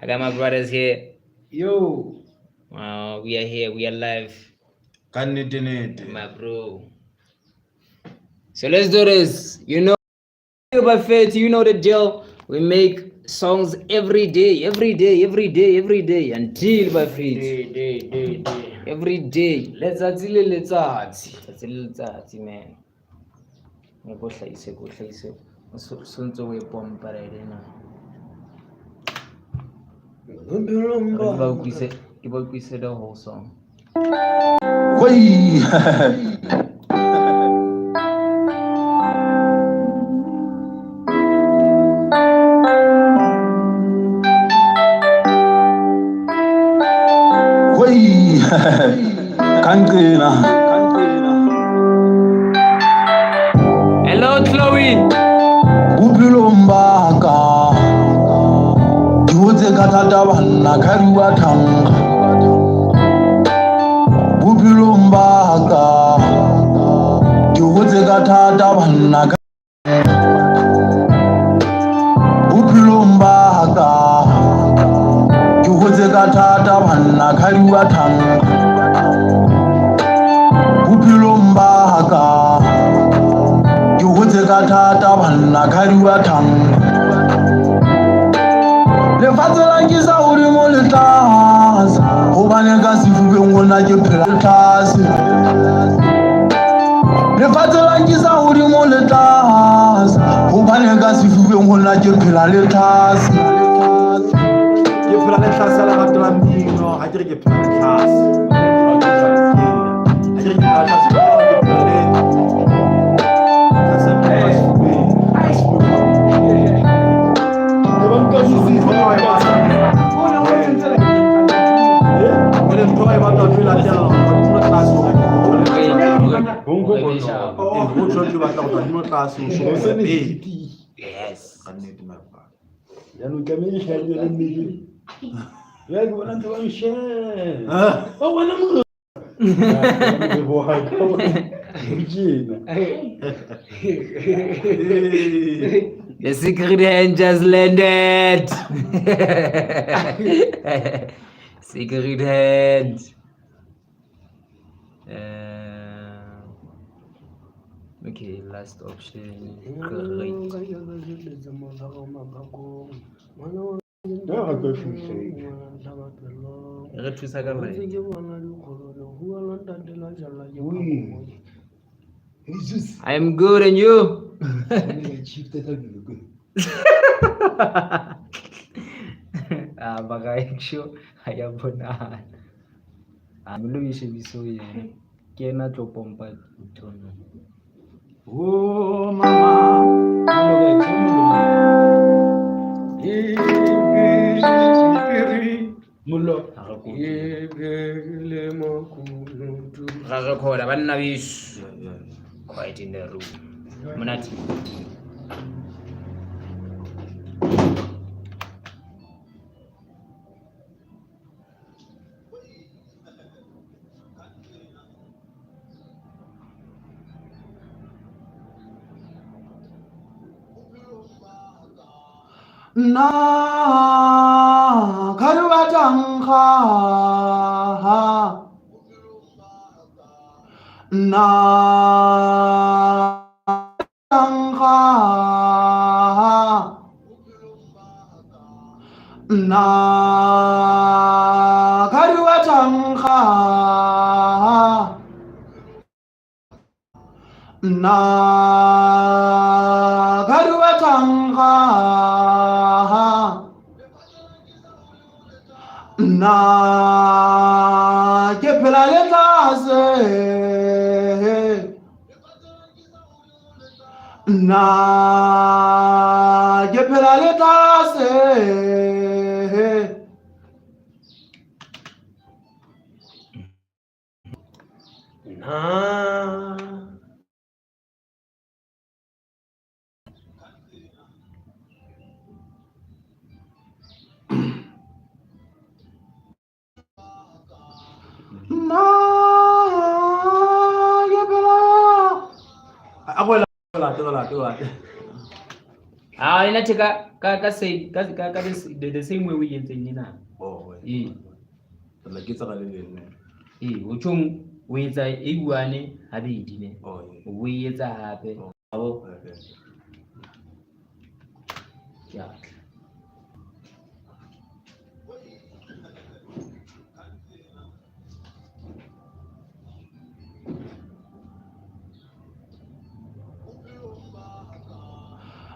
I got my brothers here. Yo. We are here. We are live. Kanete. My bro. So let's do this. You know, by faith, you know the deal. We make songs every day until by faith. Day. Every day. Let's man. Go hlahise o sontse o e pompa right now. Ke ba utlwise the whole song. Wait. Hello, Chloe. Bupilombaka. Duze katata bana kariwa tanga. Bupilombaka. Duze katata bana Bupilombaka. Duze katata bana kariwa tanga. Bupilombaka. Duze katata bana kariwa tanga. Le fatela ngisa uri mo letlas go bane ka sefube ngona ke phela tlase le fatela ngisa uri mo letlas go bane ka sefube ngona ke phela le tlase ke phela le tlase la batho ba mmino ha ke re ke phela le tlase ha ke re ke phela le tlase Yes. Ya no ke me hlahile le mmele ya ke bona ntse ba nshare ba bona mo ke bo ha ka The secret hand just landed. Secret hand. Okay, last option. Great. Re thusa ka mai. I'm good and you? Baka sure aya bona. Lo ise biso ye. Ke na tlo pompa tono. oh mama Mullo. Ga recorda banna biso. Quiet in the room. Monate. Na kariwa tanga. Na tanga. Na kariwa tanga. Na kariwa tanga. Na ke phela le tlase na ke phela le tlase na akwela la Ina chika the same way we entseng ena. Like it's a little. O tjhong o etsa e buane habedi ne. O etsa hape. Abo. Yeah.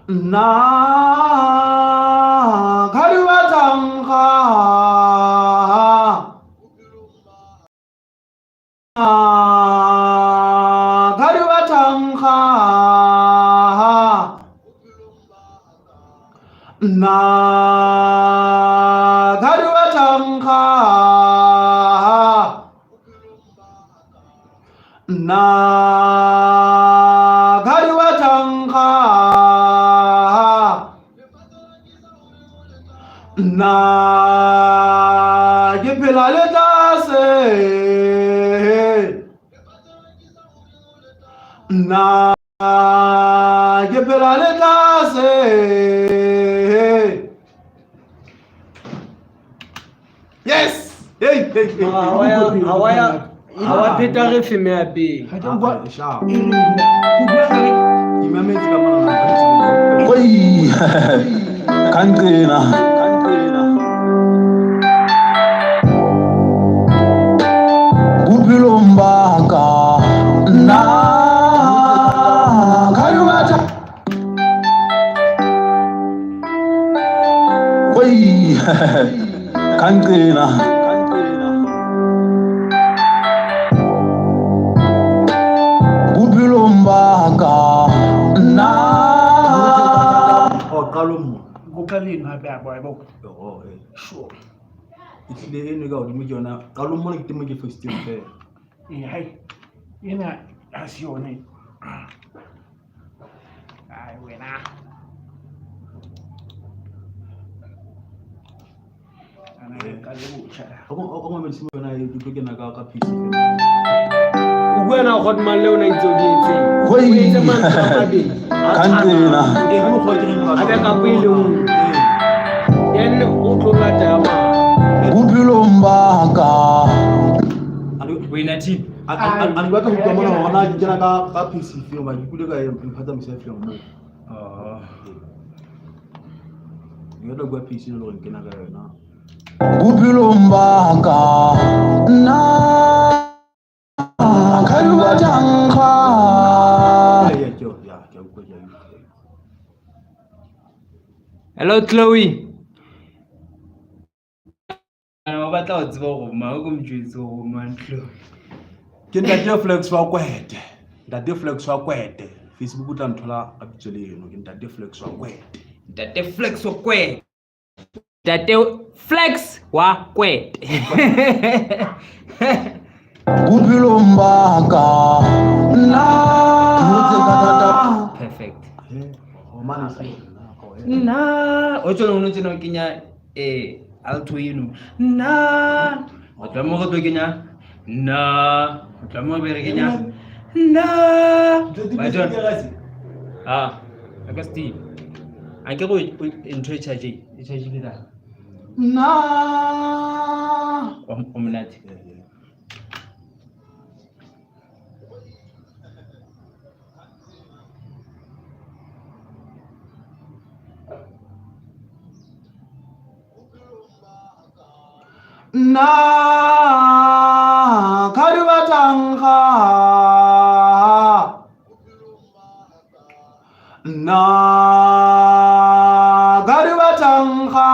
Na kariwa tanga kariwa tanga na kariwa tanga na kariwa tanga na ke phela le tlase na ke phela le tlase yes hey Hawa pheta re feme hape. oi kanqina bophelong ba ka na kariwata oi kanqina bophelong ba ka na Kalin hape a boy bo. Sure. It's the end of the Mijona. Kalumon to make it for still fair. Hey, ina asione. Ai wena. Ana kalibu chara. Ako msimu na yutuke na ka piece. Wena o khot man le ona itse di etse. Hoi. O etse man ka mabe. kanqina Abe ka pele mo. Yen o tloga tama. bophelong ba ka Wena team. Ani ba ka go mona hona jena ka piece fio ba dikule ka mphatsa mse fio mo. Yo do gwa piece lo nke na ka yona. bophelong ba ka na kariwa tanga Hello Chloe. Ana ba tla o tseba go ma go mjwetso go man Chloe. Ke ntate Flex wa kwete. Ntate Flex wa kwete. Facebook tla nthola a bitso le eno ke ntate Flex wa kwete. Tate Flex wa kwete. Tate Flex wa kwete. bophelong ba ka na Perfect. O mana sai. Na o tsona o tsena o kenya alto eno. Na o tla mo go tlo kenya na o tla mo be re kenya na ba tsona. Aka Steve. Anke go intro e charge le da. na O monate. na kariwa tanga na kariwa tanga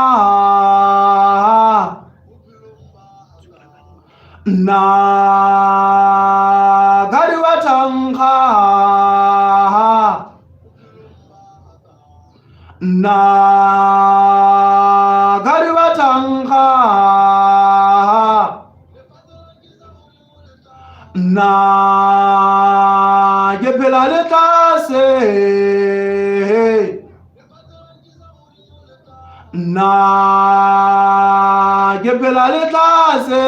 na kariwa tanga na kariwa tanga na ke phela le tlase na ke phela le tlase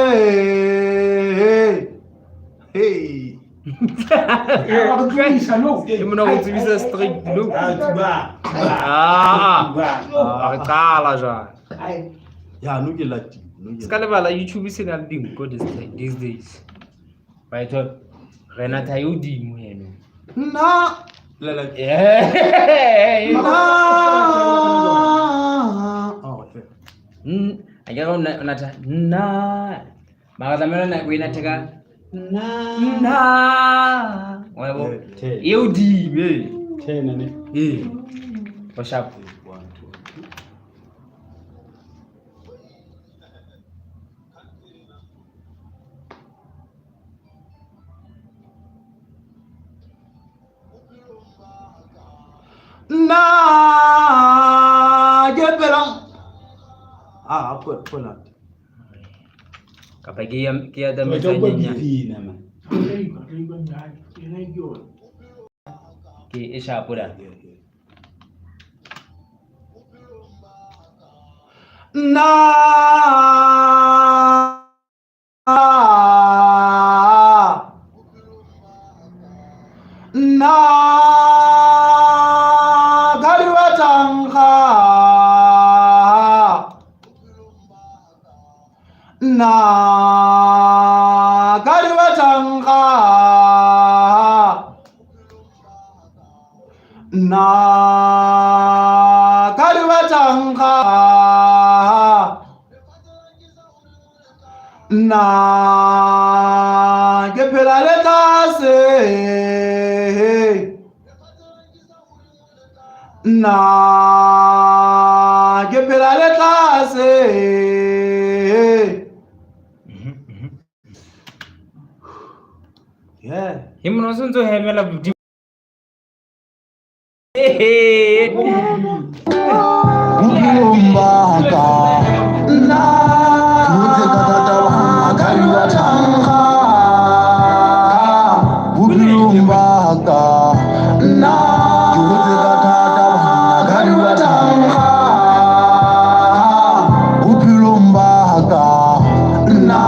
hey Mna kutsibisa strict no. Re qala jwale. Ya no ke lati. Ska lebala YouTube se na le dinko these days. Right on. Rena tha yo dimo heno. Na la okay. Akere una tha na. Mara tlamela na go ina theka na. Wa bo. Yo dime. 10 ne. Go sharp. 1 2 na gepelang apa lah Kapag kaya dami sa niya. Ki isa pura. Na gariwatanga na gariwatanga na gariwatanga na gephela letase na gephela letase yeah Himno sunzo hemela budi. Umbaka na utekatata gariwatanga umbaka na utekatata gariwatanga umbaka na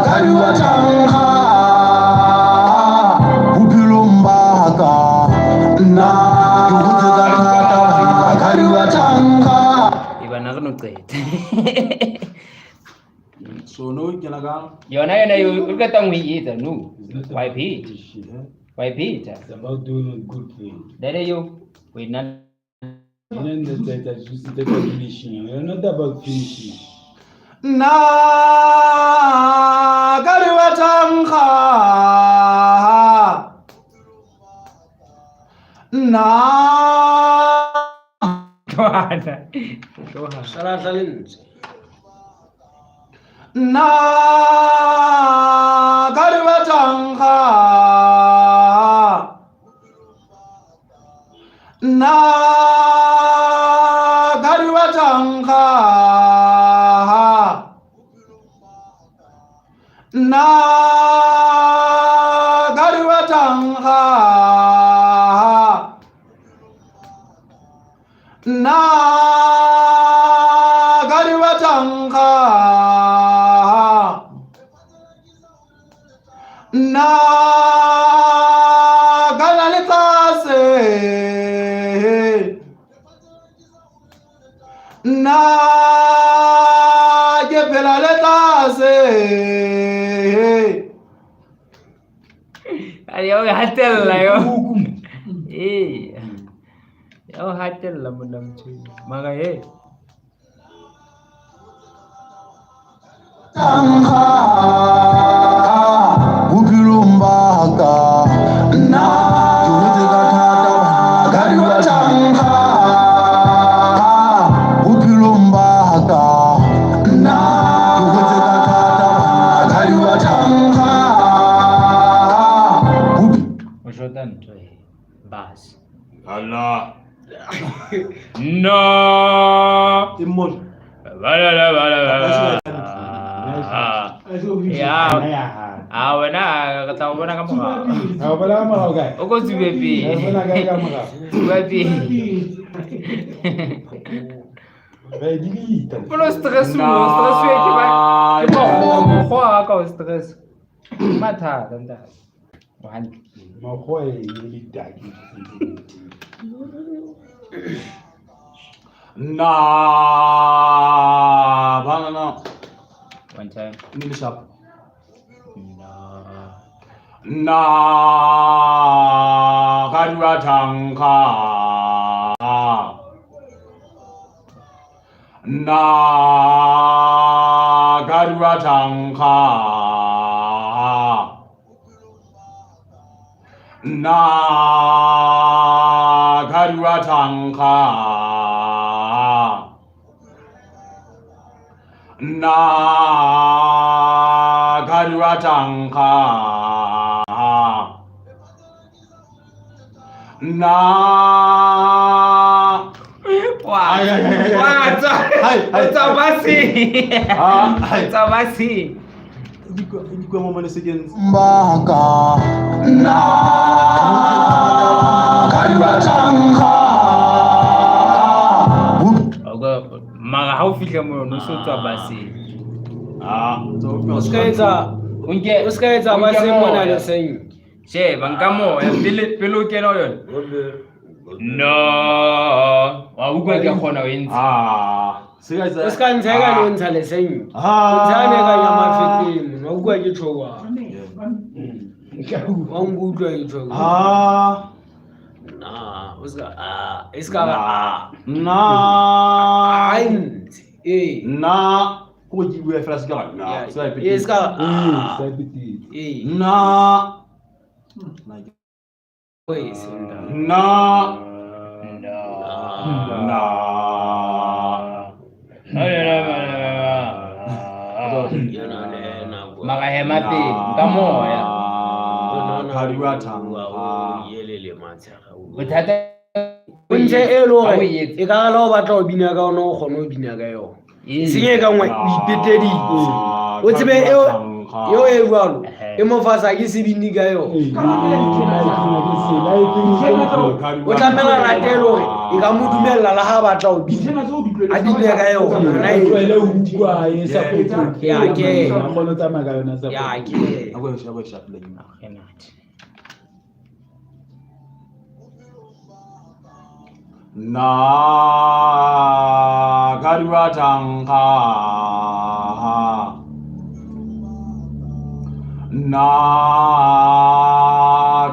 gariwatanga umbaka na Ibana ka no qeta. so no ke la ka Yona yo ka tang wi eta no. Why page? Why page? It's about doing a good thing. Dere yo. We not And then that's just the finishing. You're not about finishing. na gariwatanga na Tuana. Salah salin. na gariwatanga na gariwatanga na gariwatanga na gariwatanga na ganalitase na gephela letase Yo hatella yo. Yo hatella munam chu. Maga tanga umbaka na utekatata gariwatanga umbaka na utekatata gariwatanga Oshotan to bas. Allah No. imol Bala. Ya. Wana katawa na kamu. How about I'm all guy? Oko zubebi. Zubebi. Vai delete. Pelo stress mo, stress é que vai. Que bom, qual é o stress? Mata tanda. One. Mahoy really dagi. Nah, banana. One time. Need the sharp. No. Karuatanka. Karuatanka. Karuatanka. Karuatanka. Mbaka na Karuatanka. Mara haufika mo no so to basi. Uskaita basi mwana da sanyi. Che bangamo ya pelo keno yon. No. Wa ugwa ke khona wenzi. Uskan tsega no ntsa le sanyi. Utsane ka nyama fitini, no ugwa ke thowa. Wangudwa yithowa. Iska Koji we flash gal. Na. Iska Na. Maka hemati kamo ya. Bothata Kunje elo e ka lo batla o bina ka no kgono o bina ka yo. Sinye ka ngwa ipetedi. O tsebe yo e bwalo e mo fasa ke se bini ka yo. O tlamela ratelo e ka mo dumella la ha batla o bina. A bine ka yo. Na e Ile ukwa yesa kutu. Ya ke. Ambono tama ka yona sa. Ya ke. Agwe sharp le. Karuatanka.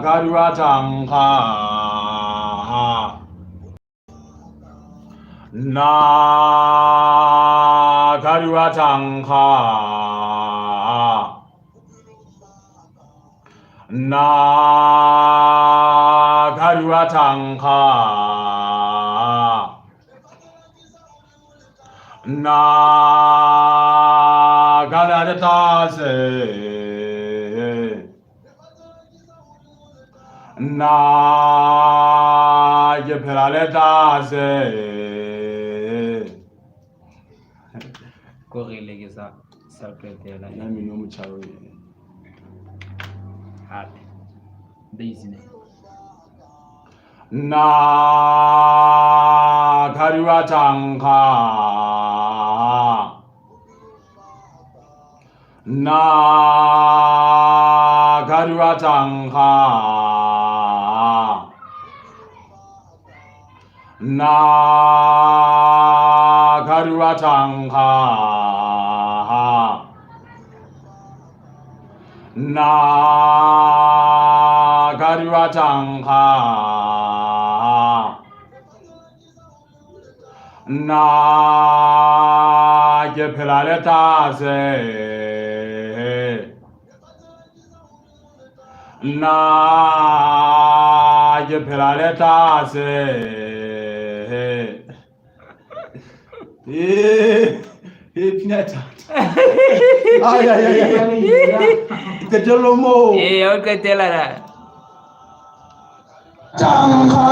Karuatanka. Karuatanka. Galatase. Yepelalese. Correle ke sa pletela. Nami no muchawe. Happy. Business. Karuatanka. Karuatanka. Karuatanka. Karuatanka. Yepelalese. Yepelalese. Pinata. Ay. Tetelomo. Okay, tell her. Tanka.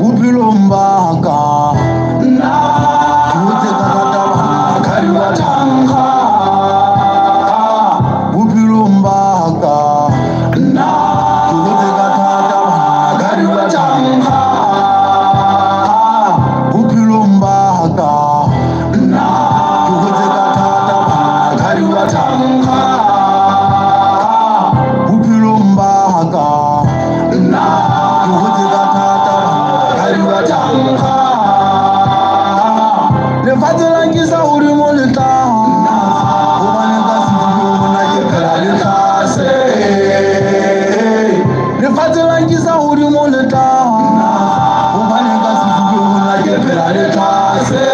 Upilombaka. Karuatanka. Upilombaka. Karuatanka. Upilombaka. tanga le fatela ngisa uri mo le tanga o bane ka sifuwe mona ke phela le tlase le fatela ngisa uri mo le tanga o bane ka sifuwe mona ke phela le tlase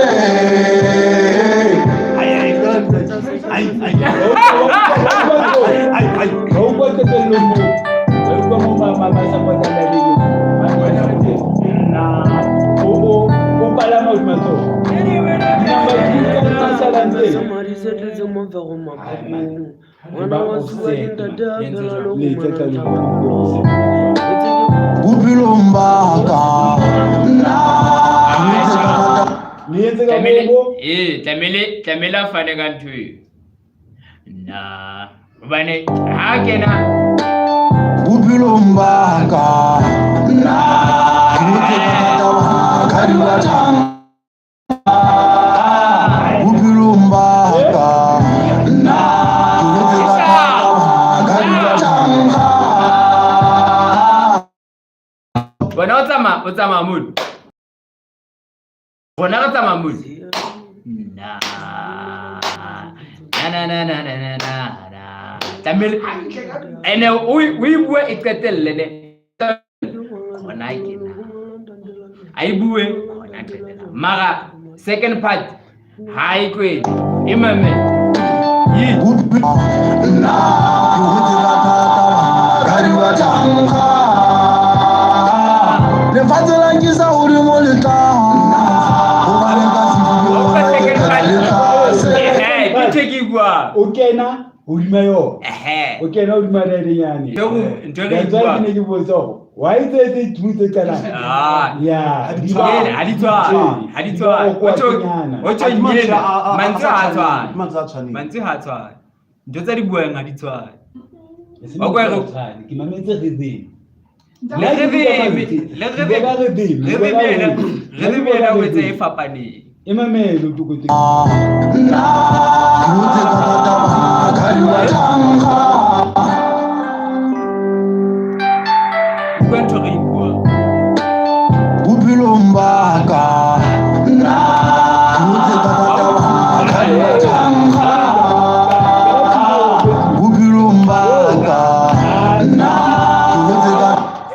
Bubilombaka tlamele a fane ka ntho eo na hobane ha kena Bubilombaka bona o tsamaya mono rona re tsamaya mono tlamele ene o bue e qetelle ne gona kena a e bue gona qetella mara second part ha e kwedi e mame le fatela ngisa uri mo le tanga o bane ka sifuwe o kena hodima yo o kena hodima rerenyane gatswa ke ne ke botsa wa itse tshutse kana ya ha di tswa o tso nyela mantse ha tswa ntho tsa di buang ha di tswa o kwa go ke mametse rebe le re o etse e fapaneng e mamelo tukuti kwento re bua Bubilombaka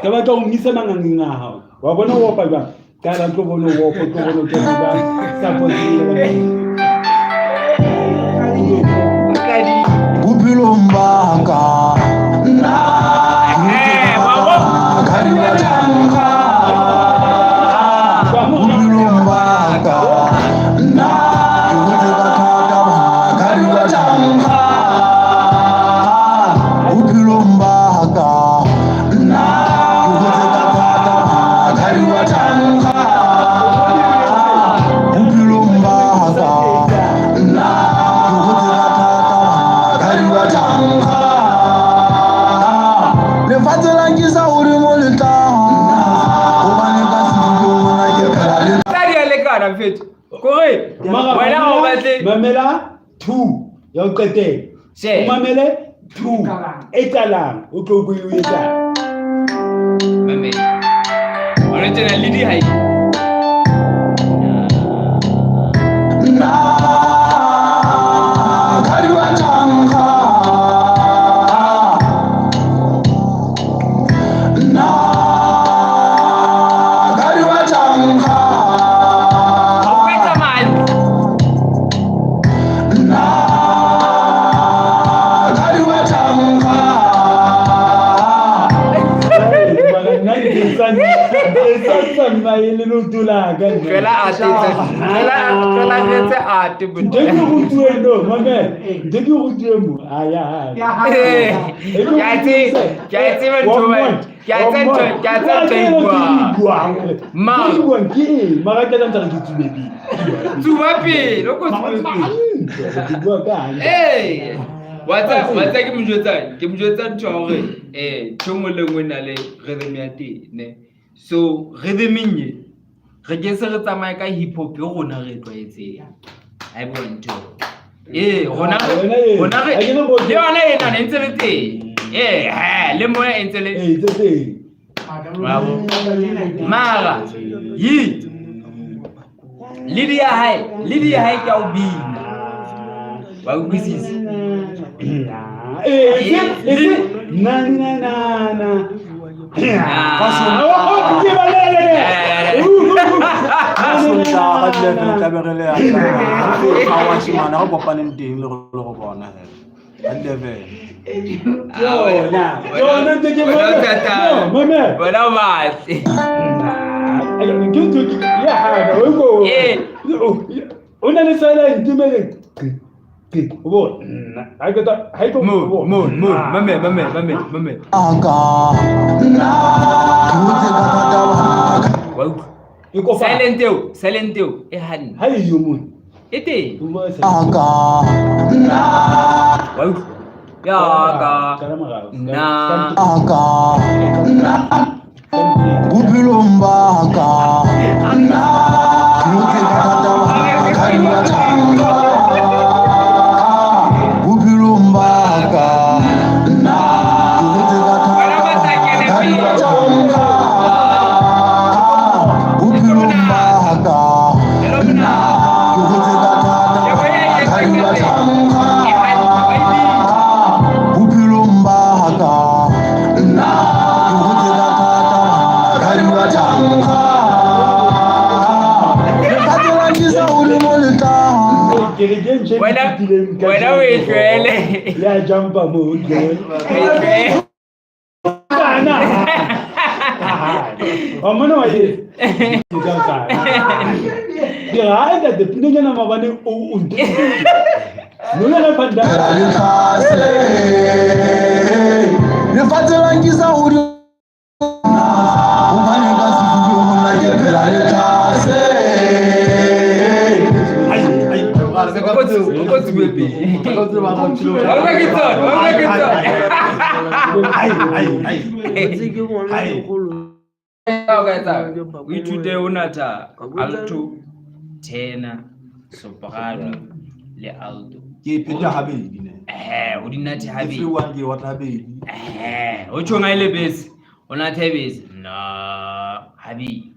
ka batla go ngisa mangangeng a hao wa bona o opa jwang ka ra tlo bona o opa tlo bona ke ba support Bubilombaka mamela 2 ya o qetela o mamele 2 e qalang o tlo go etsa mamela ona tena le di hai What's ke mojwetsa ntho hore thomo le ngwe na le rhythm ya tene so rhythm nye re ke se re tsamaye ka hip hop yo rona re tlwaetse ai bonto rona re le yona ena ne ntse le teng le moya e ntse le bravo mara Lydia hai ka o bina. Wa ukwizisi. Na. Silent teu. Han. Hai yo mun. Ite. Aga. Wow. Ya ga. Na. Aga. Bupilomba aga. Kuke kata kariwa tanga. Bupilomba aga. Kuke kata kariwa tanga. Bupilomba aga. Kuke kata kariwa tanga. Bupilomba aga. When we trail, ya jumpa mo Omana wa ye. Ya ada de pinnya nama bani untu. Nuna na panda. Ne fatelangiza uri. Umane kasi fuyo mona ye pelalekase. What's baby? We today unata alto tena soprano le alto. Ke pheta habedi ne. Udinati habedi. Everyone ke what habedi. Ocho ngaile base. Unathe base. Na habedi.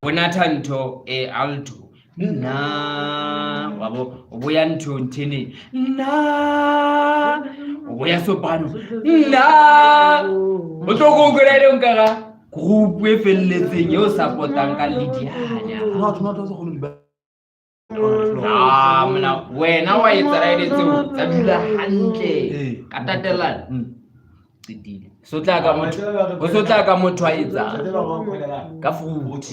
Unatha nto alto. Na wabo ubuya nto ntini. Na ubuya soprano. Na otokongolele nkara. Group e felletseng yo supportang ka Lidianya. Mna wena wa itsaraeletse tsa dula hantle ka tatelana tsidile so tla ka motho a etsa ka fruit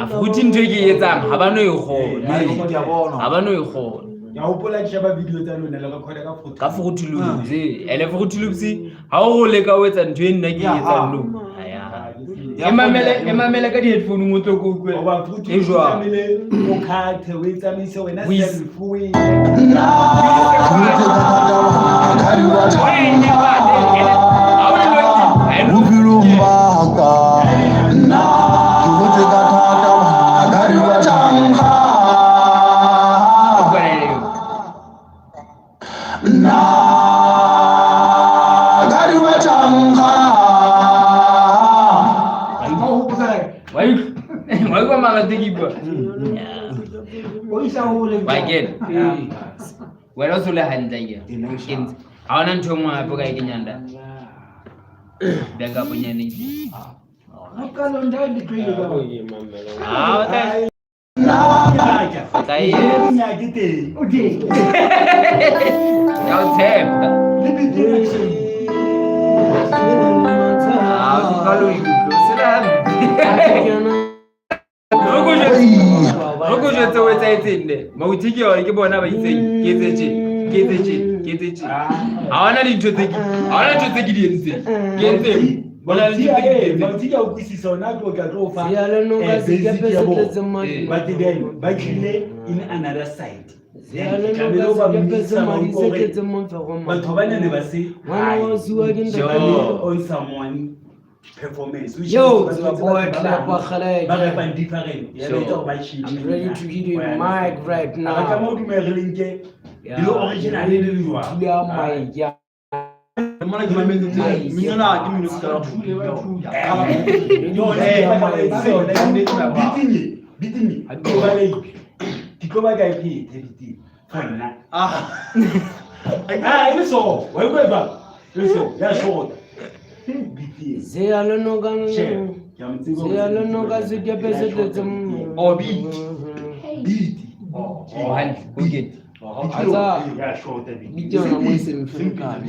fruit ntwe ke etsang ha bano e gona ya hopola ke sheba video tsa lona le record ka fruit loops ele fruit loops ha o le ka o etsa ntwe nna ke etsang no emamele ka di-headphone ngotlo ko utlwe e jwa o khathe o etsamaise wena selfie Bupilombaga. Kuke kata kariwa tanga. Na kariwa tanga. Why go magatiki bwa? Why get? Where also le handa ya. Hawana ntho mo hapo ka ikinyanda. Benga punyane. akalo ndandi kwile ba Okay. nya kite odi Now tap. Kalau itu selam. Roko je tsewe tsa etsende. Mautiki wa ke bona ba itseng ke etse. Hawana dintho tse ke di entseng. Ke entseng. Bona le dintho tse ke di mautiki a ukwisisa ona go ka tlo fa but then ba tlile in another side batho ba ne ba se on someone performance which Yo, is the boy clap different I'm ready to give you a mic right now. Yeah, original yeah. Bitini. Tiko ba ga ki biti. Fana. Ini so. Wai ba. Eso, ya so. Biti. Zeyalenoga zikepesetletse Biti. Okay. Aza bitona mo semfekane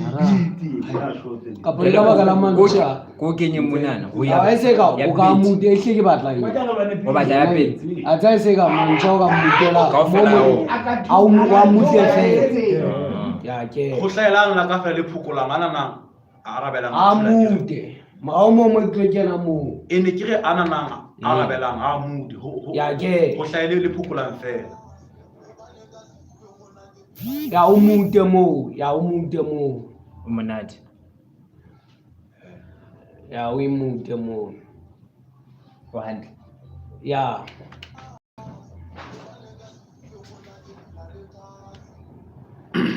kapa le ka baka la mantsha Ko kenye monana ho a ese ka o ka mute ehle ke batla eng o batla ya pedi a tsa ese ka mantsha o ka mutela Kaofela o. a o wa mute fe ya ke Go hlaelang la ka fa le phukolang ana nang a arabelang. a mute ma o mo mo tlekena mo Ene ke re ana nang a arabelang a mudi. ya ke Go hlaele le phukolang fela. ya o mute mo o monate ya o mute mo o hantle ya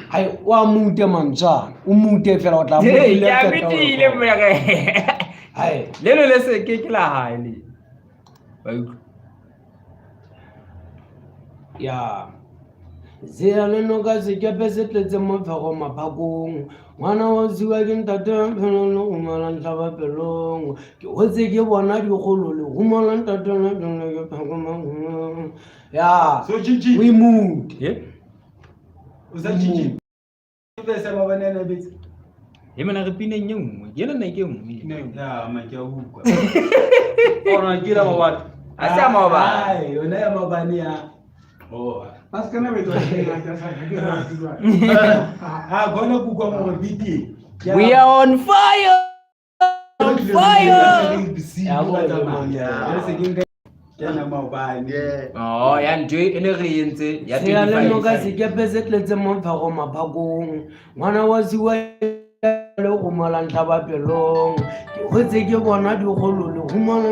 hai wa mute mantsha o mute fela o tla mo ya bitile mona ka hai lelo le se ke la hae le ba utlwa ya Zeyalenoga zikepe se tletse mofego maphakong ngwana wa ziwa ke ntate phelo le go mala ntlha pelong ke hotse ke bona digolo le go mala ntate le ke phakoma ya So Gigi. we mood Uza Gigi. Bese ba banana bitsi. e mena re pine nngwe ke nna ke nngwe Ya ma ke a utlwa. Ona kira mabati. a sa maoba Ai, yona ya mabani ya. Oh. Askana beto. Gona kukwa mo biti. we are on fire Ya go le mama. Kena mabani. oh ya ntwe ene re entse ya Zeyalenoga 25 zikepe se tletse mofego maphakong ngwana wa ziwa le go mala ntlha pelong ke hotse ke bona digolo le go mala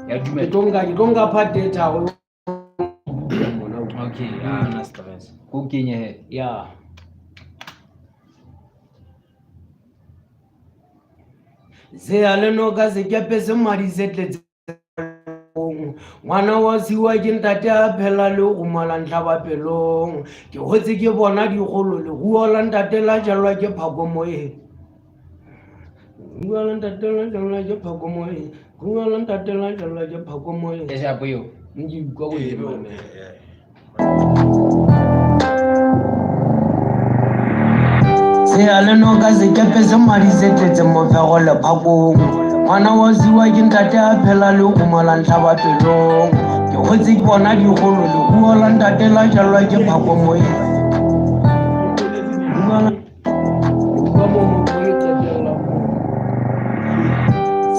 ya ke dumela tonga pateta go okay na stress ko kenye he ya Zeyalenoga zikepe se madi se tletse ngwana wa ziwa ke ntate a phela le go mala ntlha pelong ke hotse ke bona digolo le go la ntate la jalwa ke phako moe Gua lan tatel la je phako moe gua lan tatel la je phako moe e ja boyo nji kwa go le mane Zeyalenoga zikepe se madi se tletse mofego le phakong ngwana wa ziwa ke ntate a phela le go mala ntlha pelong ke hotse ke bona digolo le gua la ntate la jalwa ke phako moe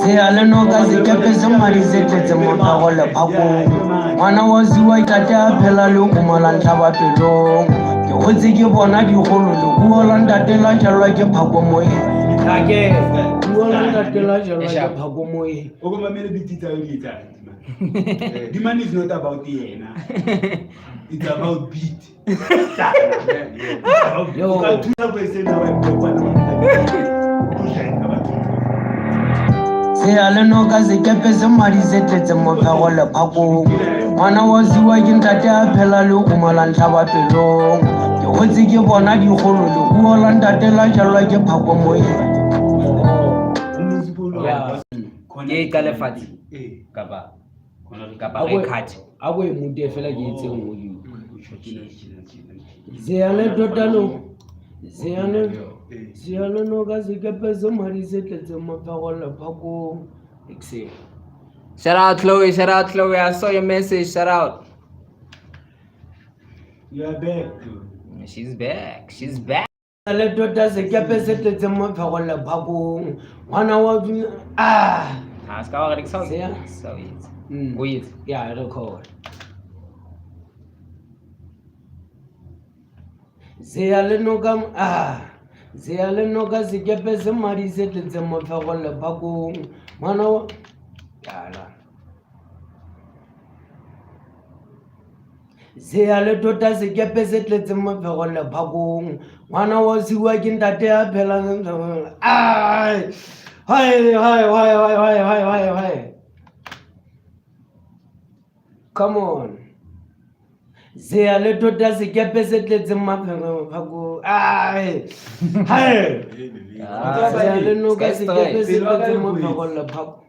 Zeyalenoga zikepe se madi se tletse mofego le phakong ngwana wa ziwa ke ntate a phela le go mala ntlha pelong ke hotse ke bona digolo le gua la ntate la jalwa ke phako moe ke gua la ntate la jalwa ke phako moe Oko mamele biti tsa di etsa. Demand is not about yena. It's about beat. Yo. Ka thusa go se na wa bana. Zeyalenoga zikepe se madi se tletse mofego le phakong ngwana wa ziwa ke ntate a phela le go mala ntlha pelong ke hotse ke bona digolo le gua la ntate la jalwa ke phako moe ke ka lefatshe kapa re cut a go e mute fela ke etseng go di Zeyale totalo Zeyalenoga zikepe se madi se tletse mofego le phakong excel shout out Chloe I saw your message shout out You are back. she's back le tota zikepe se tletse mofego le phakong ngwana wa ha ska wa re sa Zeya. so it's go it ya I record Zeyalenoga zikepe se madi se tletse mofego le phakong ngwana wa Zeyale tota zikepe se tletse mofego le phakong ngwana wa ziwa ke ntate a phela Hi. Come on. Zea le tota se kepe se tletse maphego phako. Ai. Hai. Zea le no ka se kepe se tletse maphego le phako.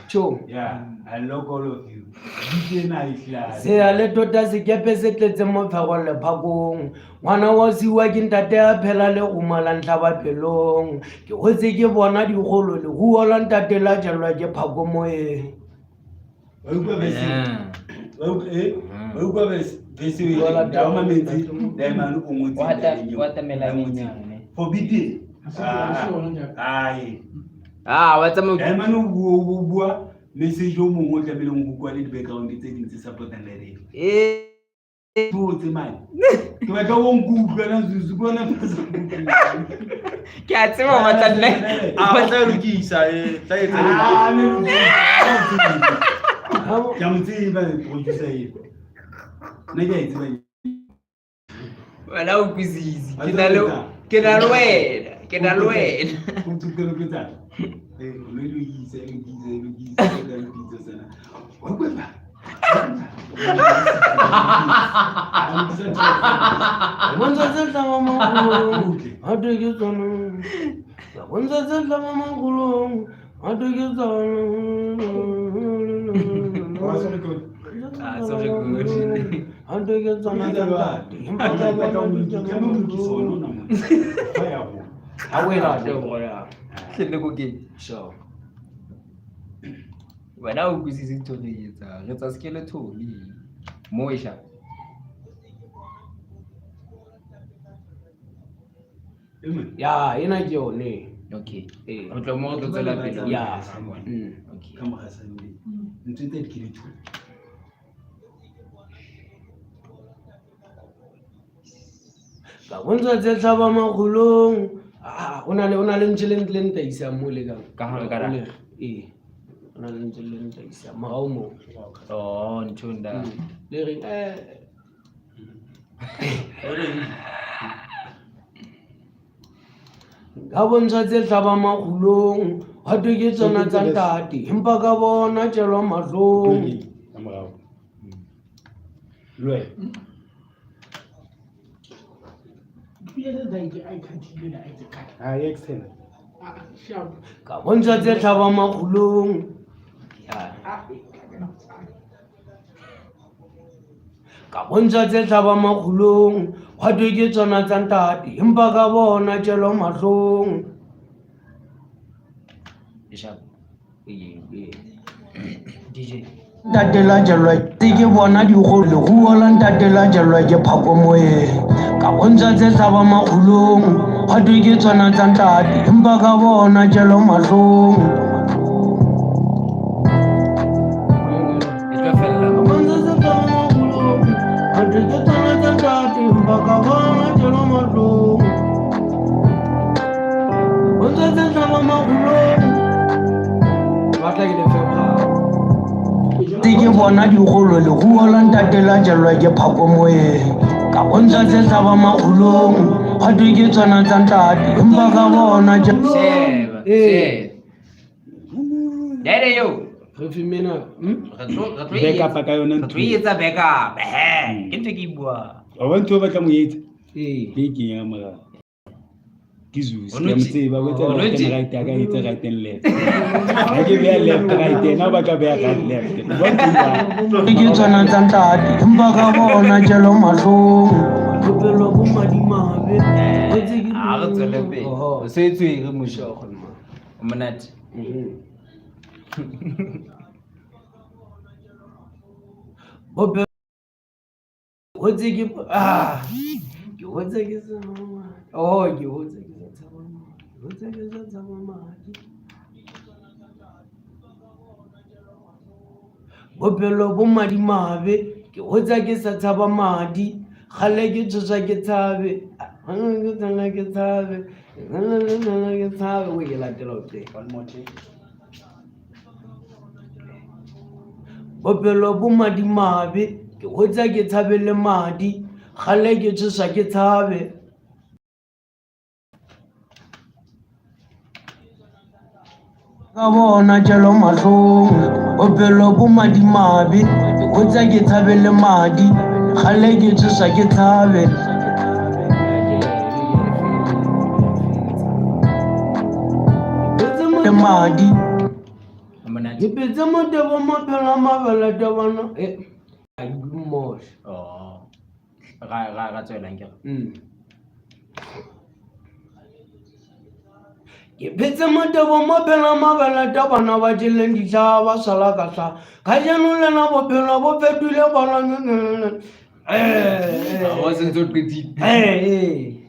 Cho. Yeah, I love all of you. DJ nice la. Zea le tota se kepe se tletse maphego le phakong. Ngwana wa siwa ke ntate a phela le go mala ntlaba pelong. Ke hotse ke bona digolo le go la ntate la jalwa ke phako moe. Forbidden. Bua message o mongwe tla bele go kwa le background tse dintse support and le botse man ke batla go ngukwa na zuzu bona ke a tseba matla tla lokisa tla etsa ke a mtseba producer e ne ke itse ba wala o kwizizi ke na le wena go tsukelo ke tsa le lokisa sana o kweba wena o kwisise ntho re etsa re tsa skeleton mo isha ya ena ke yone. Okay, o tlo mo go tsela pele ya okay ka mo hasane ntse tse ke ditho ka bontsha tse tlaba magolong o na le ntšheleng le ntaisa mo le ka hare ka ra ona le ntšheleng ntaisa magao mo ntunda le re ka bontsha tse tlaba magolong ga to ke tsona tsa ntate empa ka bona tjelwa matlong ka bontsha tse tlaba magolong ka bontsha tse tlaba magolong ga to ke tsona tsa ntate empa ka bona tjelwa matlong DJ ntatela jalwa tse ke bona digolo go ola ntatela jalwa ke phako moe ka bontsha tse tlaba magolong ga to ke tsona tsa ntate empa ka bona jalo matlong e tla fella ka bontsha tse tlaba magolong ga to ke tsona tsa ntate empa ka bona jalo matlong bontsha tse tlaba magolong batla ke le fepa tse ke bona digolo le go ola ntatela jalwa ke phako moe ka bontsha tse tlaba magolong ga to ke tsona tsa ntate empa ka bona Dere yo re fimena backup ka yona ntho e etsa backup ke ntho ke bua o ba ntho ba tla mo etsa le ke ya mara ke zuzi ke mtseba go tla right ka itse right and left ha ke be left right na ba ka be right left ke tsona tsa ntate empa ka bona jalo matlong kopelo go madimabe re tswele pele o se tswe re moshogo o monate bobe hotse ke ke hotse ke sa ke hotse ke sa tsaba hotse ke sa tsaba madi bopelo bo madimabe ke hotse ke sa tsaba madi gale ke tsosa ke tshabe ke tshabe we ke latela o teng One more time. bophelo bo madimabe ke hotsa ke tshabele madi gale ke tsosa ke tshabe ka bona jalo mahlong o pelo bo madimabe o tsa ke thabele madi gale ke tsosa ke thabe le madi Amonate. ke petse motebo maphelo mabele tebana a dumos Ga tswelang ke. ke phetse motebo maphelo mabele tebana ba jeleng ditlha ba sala ka tla ka jaanong lena bophelo bo fetile bona Wa se ntse o qetile.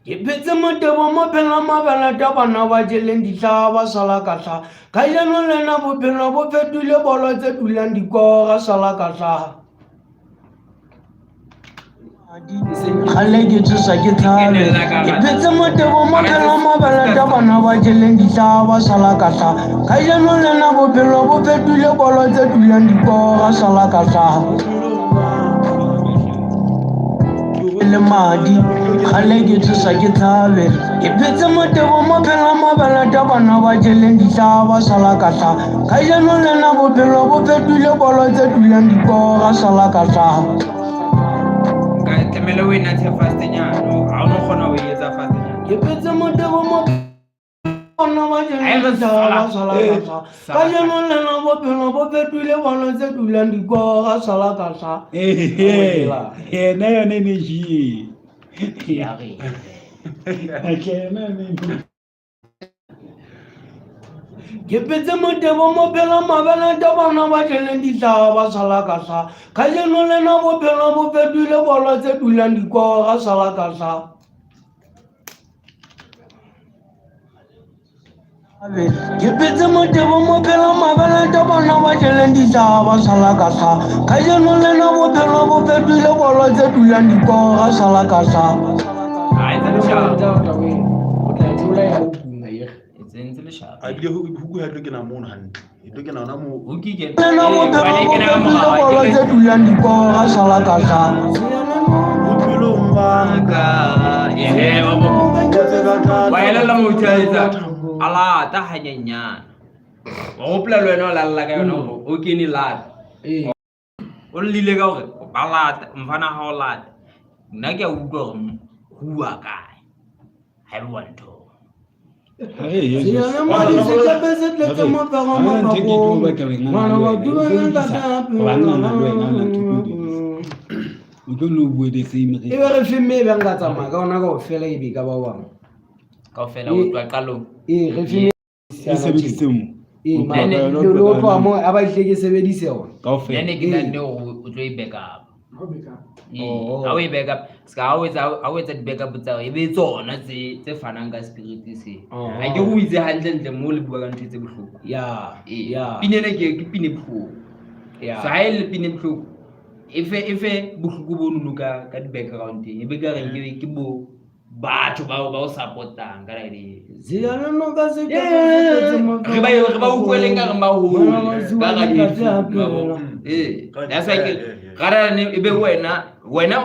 ke phetse motebo maphelo mabele tebana ba jeleng ditlha ba sala ka tla ka jaanong lena bophelo bo fetile bolo tse dulang dikoga sala ka tla gale ke tsosa ke thabe ke phetse motebo maphelo mabele tebana ba jeleng ditlha ba sala ka tla ka jaanong lena bophelo bo fetile bolo tse dulang dikoga sala ka tla le madi gale ke tsosa ke thabe ke phetse motebo maphelo mabele tebana ba jeleng ditlha ba sala ka tla ka jaanong lena bophelo bo fetile bolo tse dulang dikoga sala ka tla Ka tlemele o ena the fast nyana. Ha o no kgona ho etsa fast nyana. ke phetse motebo bona ba jeleng ditlha ba sala ka tla ka jaanong lena bophelo bo fetile bolo tse dulang dikoga sala ka tla yena yone ne ji Ya re. kena ne ke phetse motebo maphelo mabele tebana ba jeleng ditlha ba sala ka tla ka jaanong lena bophelo bo fetile bolo tse dulang dikoga sala ka tla ke phetse motebo maphelo mabele tebana ba jeleng ditlha ba sala ka tla ka jaanong lena bophelo bo fetile bolo tse dulang dikoga sala ka tla Ha etsa leshapa. Etse leshapa. a bile huku ha tlo ke na mono hantle e tlo ke na ona mo O ke ke. lena bophelo bo fetile bolo tse dulang dikoga sala ka tla bophelong ba Ka. Wa elela motho a etsa. Ala ta hanyanyana. Wa hopla le wena o lalla ka yona hore o kene lata. O lile ka hore ba lata mfana ha o lata. Nna ke a utlwa hore hua kae. Ha e wa ntho. o tlo lo bue the same e be re femme e beng ka tsamaya ka ona ka o fela e be ka ba bang Kaofela o tloha qalong. re femme e sebedise mo le o tloha mo a ba ihle ke sebedise ona kaofela Nne ke nanne hore o tlo e backup. Ha o e backup, ska ha o etsa di-backup tsa hao, e be tsona tse fanang ka spirit se. Ha ke go itse hantle ntle mo le bua ka ntho tse bohloko. ya Pine ena ke pine bohloko. So ha e le pine bohloko, e fe bohloko bo no ka di-background-eng. E be ka reng ke bo batho ba o support-ang ka re re ba utlweleng ka re ba hole ka radio. That's why ke gara ne e be wena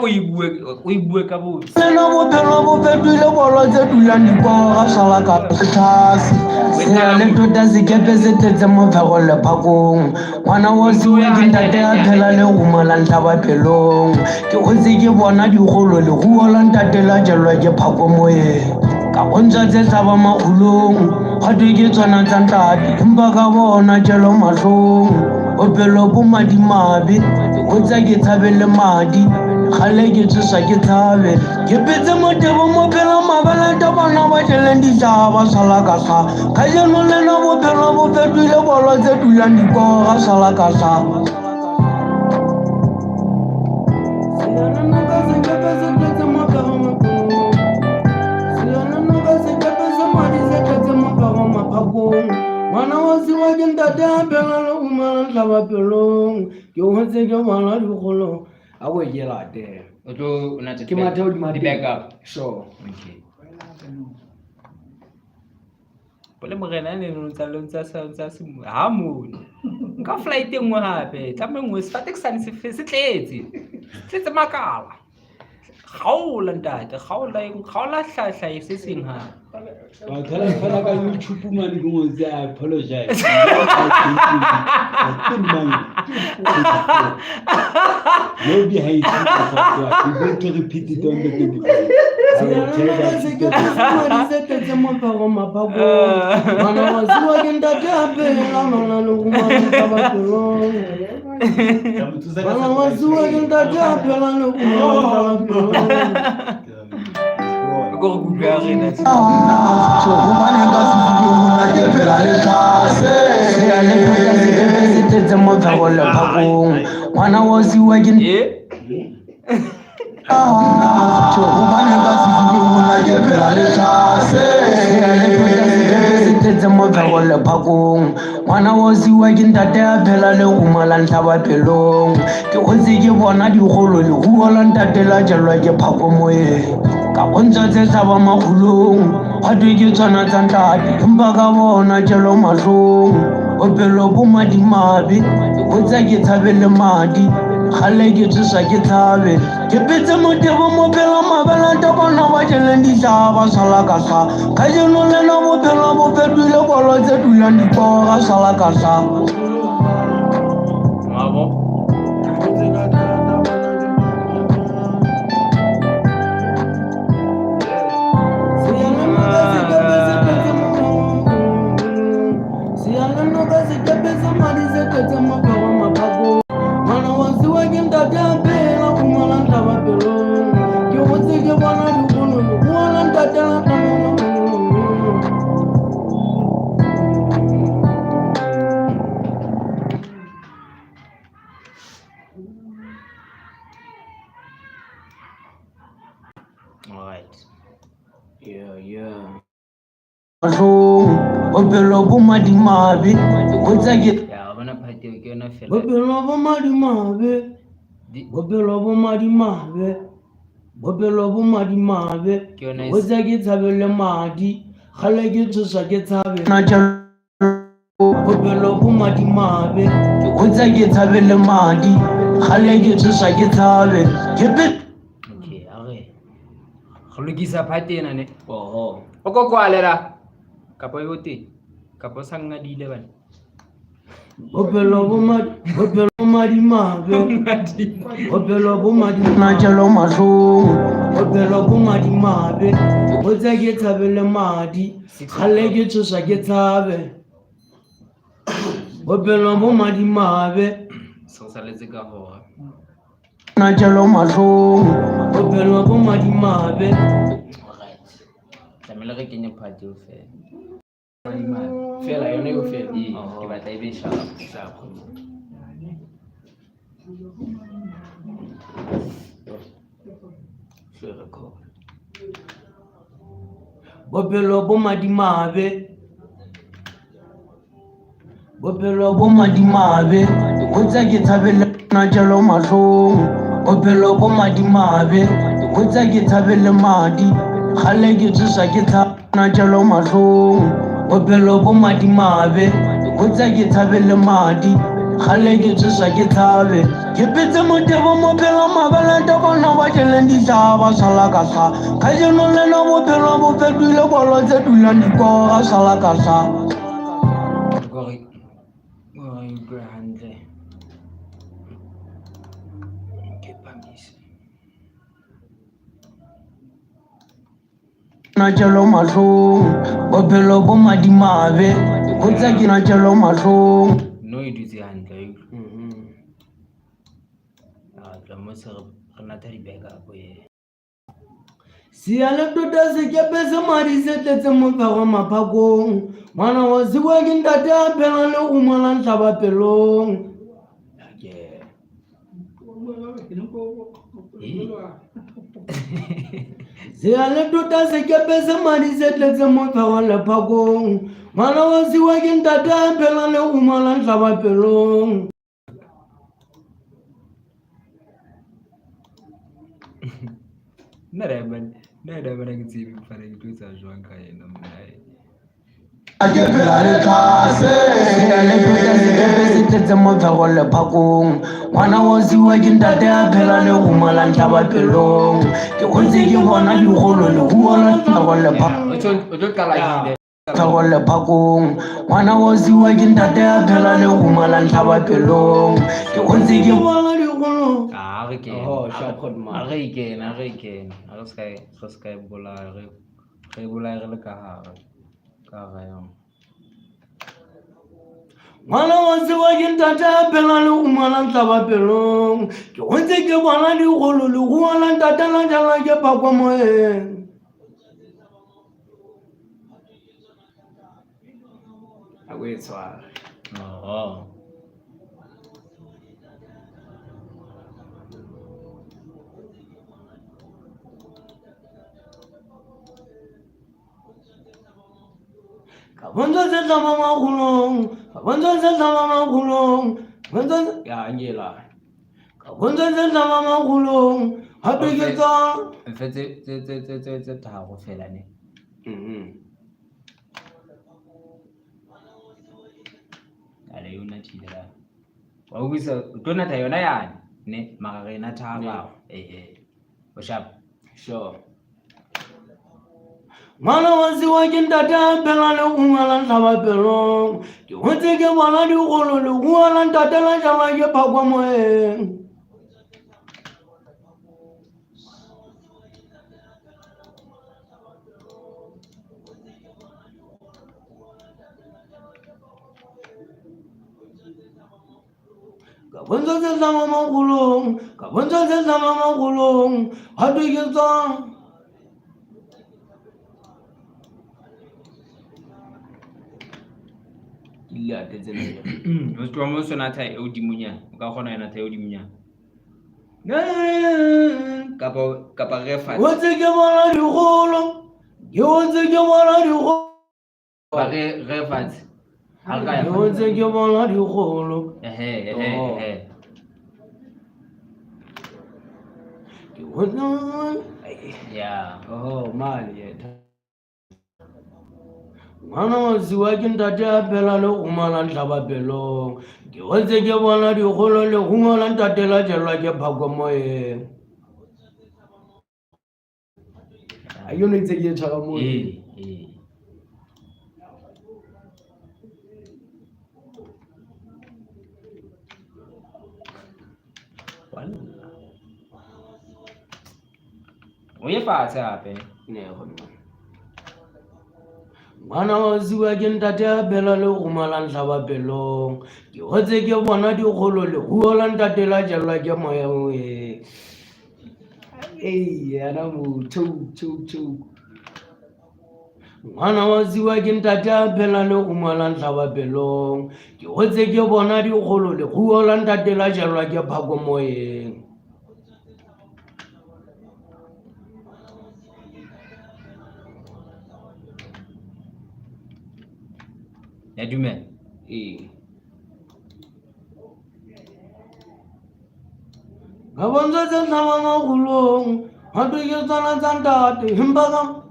o ibue ka botse. lena bophelo bo fetile bolo tse dulang dikoga sala ka tlase se le tota sekepe se tletse mofego lephakong ngwana wo sewe ke ntate a phela le gomala ntlhaba pelong ke gotse ke bona digolo leguo la ntate la jelwa ke phako moyeng ka bontsa tse tlhaba magolong gate ke tsona tsa ntate empa ka bona jelo matlhong bophelo bo madimabe o tsa ke thabele madi gale ke tsosa ke thabe ke phetse motebo maphelo mabele tebana ba jeleng ditlha ba sala ka tla ka jaanong lena bophelo bo fetile bolo tse dulang dikoga sala ka tla ngwana wa sewa ke ntate a phela le gomala ntlhaba pelong ke hotse ke bona digolo a go ke late O tlo na ke mathe hodima di-backup. sure Okay. Pole morena ne no tsa se ha mone. Ka flight e nngwe hape, tla mengwe sefate ke sane se tletse. Tletse makala. kgaola ntate kgaola hlahla se seng ha fana ka YouTube mane ke ngotse I apologize no behind you going to repeat it on the video When I was working, when I was working that day, Pelale Umalan Taba Pelong, the Oziki Wana di Holo, who all under the larger like a Papomoe. Kaponza Sabama Hulung, what do you turn at Antati, Mbagavona Jello Mazung, Opelo Bumadi Mabi, Ozaki Tabele Madi. Halegi to Sakitabe, Kipita Moteva Mobile Mabala Tabana Vajalendi Sava Salakasa, Kajano Lena Mobile Mobile Polo Zetulandi Pora Salakasa. Opelo Bumadi Mabi, what's I get? Opelo Bumadi Mabi, Opelo Bumadi Mabi, Opelo Bumadi Mabi, what's I get? Havele Madi, Halegi to Saketabe, Opelo Bumadi Mabi, what's I get? Havele Madi, Halegi to Saketabe, keep it. Okay, okay. Khulugisa phatena ne. Oh. Okokwalela. Kapo yote. Kapo sanga dile bana. Opelo Bumadi Mabi, Opelo Bumadi Najalo Mazu, Opelo Bumadi Mabi, what's I get? Havele Madi, Halegi to Saketabe, Opelo Bumadi Mabi. Sosalezeka ho. Najalo Mazu, Opelo Bumadi Mabi. Alright. Tamela re kenye party o fe. Fela yone yo fela. Ke batla e be sharp. Opelo Bumadi Mabi, Opelo Bumadi Mabi, what's I get? Havele Najalo Mazu, Opelo Bumadi Mabi, what's I get? Havele Madi, Halegi to Sakita Najalo Mazu, Opelo Bumadi Mabi, what's I get? Havele Madi, Halegi to Sakitabe, Kipita Moteva Mobile Mabala Tabana Vajalendi Sava Salakasa, Kajano Lena Mobile Mobile Polo Zetulandi Pora Salakasa. Najalo Mazu, Opelo Bumadi Mabi, what's I get? Najalo Mazu. No, you do the hand. The most of Renata Bega. Si anekdota se kepesa mari sete tsemoka wa mapakong, mana wa siwa ke ntate a phela le go mola ntlaba pelong. Si anekdota se kepesa mari sete tsemoka wa lepakong, mana wa siwa ke ntate a phela le go mola ntlaba pelong. Nada bana ke tsebe fara ke tsa jwang ka ena mona ke phela le tlase le phete se tse mo tshego le phakong ngwana o siwa ke ntate a phela le go mala ntlaba pelong ke gontse ke bona digolo le go la tshego le tshego le phakong ngwana o siwa ke ntate a phela le go mala ntlaba pelong ke gontse ke bona digolo ngwana wa sewa ke ntate a phela le go mala ntlaba pelong ke gontse ke bona digolo le go la ntate la jala ke phakwa moeng Kabonzo se tama magulong, kabonzo se tama magulong, kabonzo ya Angela. Kabonzo se tama magulong, hape ke tsa. Tse tharo fela ne. Ale yona thila. Wa uwisa tona ta yona yani ne magare na thaba. O sharp. Sure. Ngwana wa siwa ke ntate a phela le go mala ntlaba pelong ke gontse ke bona digolo le go la ntate la jala ke phakwa moeng kabonzo se tama magulong, kabonzo se tama magulong, hape ke tsa. Illa te tsene. Mo twa mo sona tha e odimunya. O ka gona yena tha e odimunya. Kapa refa. Wo tse ke bona digolo. Yo tse ke bona digolo. Ba refa. Yo tse ke bona digolo. Yeah. Oh man, yeah. Ngwana wa siwa ke ntate a phela le go mala ntlaba pelong ke gontse ke bona digolo le go la ntate la jelwa ke phakwa moeng a yone tse ke tshwara mo O ye fatshe hape ne go nna ngwana wa siwa ke ntate a phela le go mala ntlaba pelong ke gontse ke bona digolo le go la ntate la jelwa ke moeng yana motho ngwana wa siwa ke ntate a phela le go mala ntlaba pelong ke gontse ke bona digolo le go la ntate la jelwa ke phakwa moeng ya dumela. Kabonzo se tama magulong, hape ke tsana tsa ntate himbaka.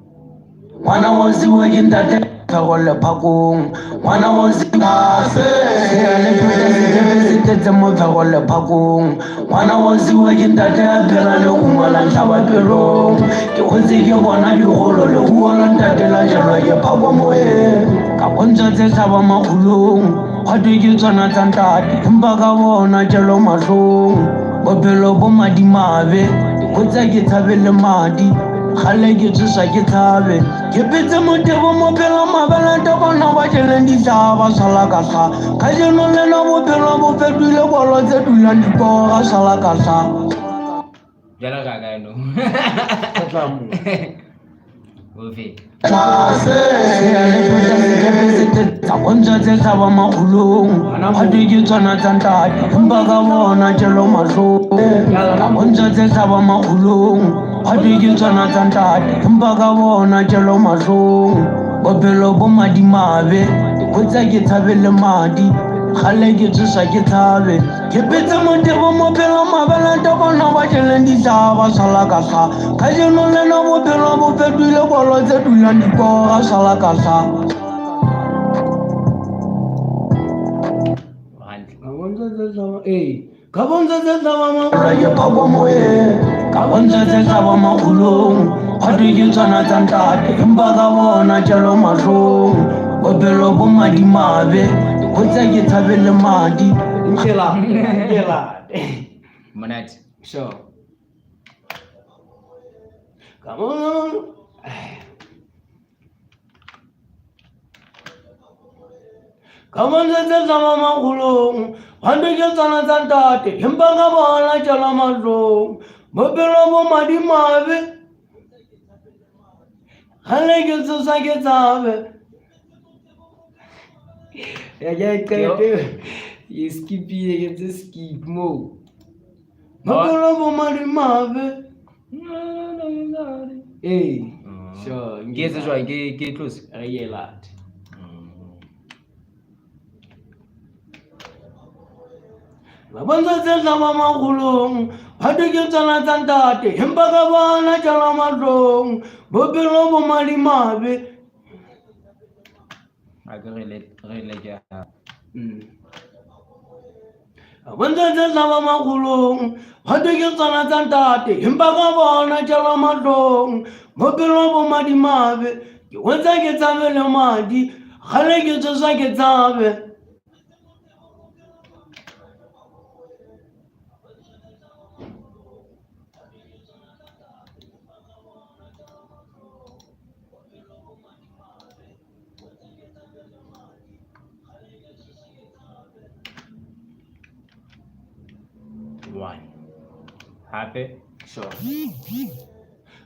Ngwana wa siwa ke ntate tlhago le phakong, ngwana wa siwa le phete se mo tlhago le phakong, ngwana wa siwa ke ntate a phela le go mala ntlaba pelong ke gontse ke bona digolo le go la ntate la jelwa ke phakwa moeng kabonzo se tshaba magulong hape ke tsana tsa ntate empa ka bona jelo mahlong bophelo bo madimabe go tsa ke tshabele madi gale ke tsosa ke tshabe ke petse motebo mo phela mabelete bona ba jeleng ditaba sala ka sa ka jeno lena bophelo bo fetile bolo tse dulang dipoga sala ka sa Jala ga no. Ofe. Kabonzo se tshaba magulong hape ke tsana tsa ntate empa ka bona jelo mahlong kabonzo se tshaba magulong hape ke tsana tsa ntate empa ka bona jelo mahlong bophelo bo madimabe go tsa ke tshabele madi gale ke tsosa ke tshabe ke petse motebo mo phela mabelete bona ba jeleng ditaba sala ka sa ka jeno lena bophelo bo fetile bolo tse dulang dipoga sala ka sa Kabonza zaba je phako moye ka bonza tse tsa ba makulong ha di ke tsana tsa ntate empa ka bona jalo mahlong bopelo bo madimabe ho tsa ke thabele madi Ngela Monate. sure come on Kabonza zaba makulong Hande ke tsana tsa ntate empa ka bona jalo mahlong bopelo bo madimabe hale ke tsosa ke tsabe you skip skip mo bopelo bo madimabe sure Ke se jwa ke close. re lat Labanza tsa ba magulong hade ke tsana tsa ntate empa ka bona jalo mahlong bopelo bo madimabe A ke re le ke ha. Labanza tsa ba magulong hade ke tsana tsa ntate empa ka bona jalo mahlong bopelo bo madimabe ke wetsa ke tsabele madi gale ke tsosa ke tsabe One. Happy. sure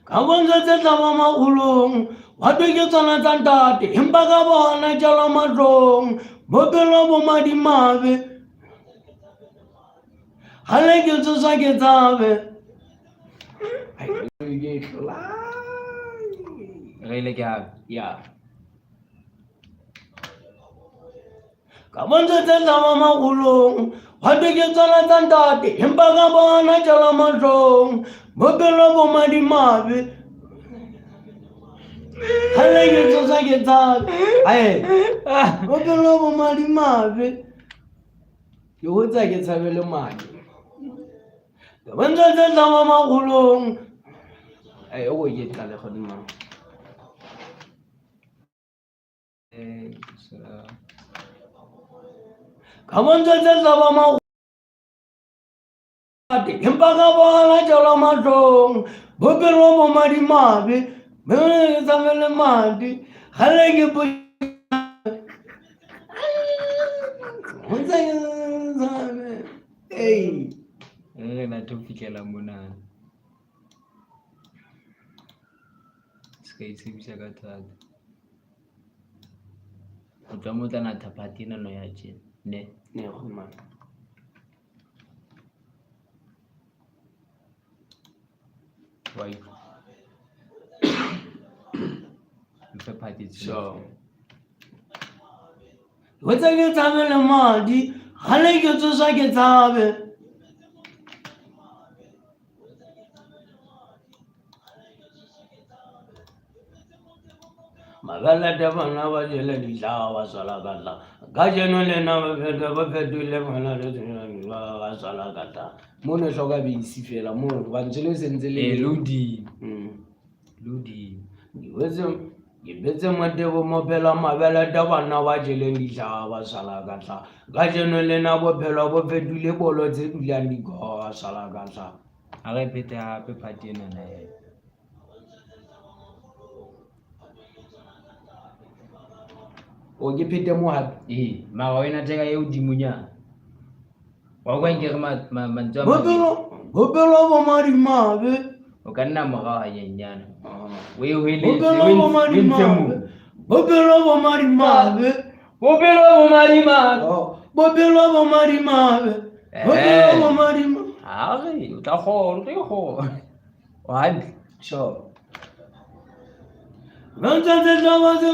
Kabonza tsa ba magulong hade ke tsana tsa ntate empa ka bona jalo mahlong bopelo bo madimabe gale ke tsosa ke tsabe Re le ke ha. ya Kabonza tsa ba magulong hade ke tsana tsa ntate empa ka bona jalo mahlong bopelo bo madimabe gale ke tsosa ke tsabe bopelo bo madimabe ke wetsa ke tshabele madi Kabonza tsa ba magulong o ke tlale godimo Kabonza tsa ba magulong empa ka bona jalo mahlong bopelo bo madimabe ke tshabele madi gale ke wetsa ke tsabe Re na to fikela mona. Ska itsebisa ka thata. O tla mo tla na thapati no ya tjena. Ne. ne go man Why? Mfe party sure wetsa ke tshabele madi gale ke tsosa ke tsabe mabala da bana ba jele di la wa sala kata ga jeno le na ba fetole bana le ba sala kata mo ne hloka be isi fela mo ba ntse sentse le Ludi. Ludi ke betse modebo mo phela mabala da bana ba jele di la wa sala kata ga jeno le na bo phela bo fetole bolo tse dulang di go sala kata A re pete hape party ena na ye. o ke phete mo hape Mara wena teka ye odimunya. Wa kwa nke re mantswe a bopelo bo madimabe o ka nna morao hanyenyana. We bopelo bo madimabe bopelo bo madimabe Bopelo bo madimabe. bopelo bo madimabe bopelo bo madimabe Ari, o tla kgona, o tla kgona. O hantle. sure Banza tse taba tse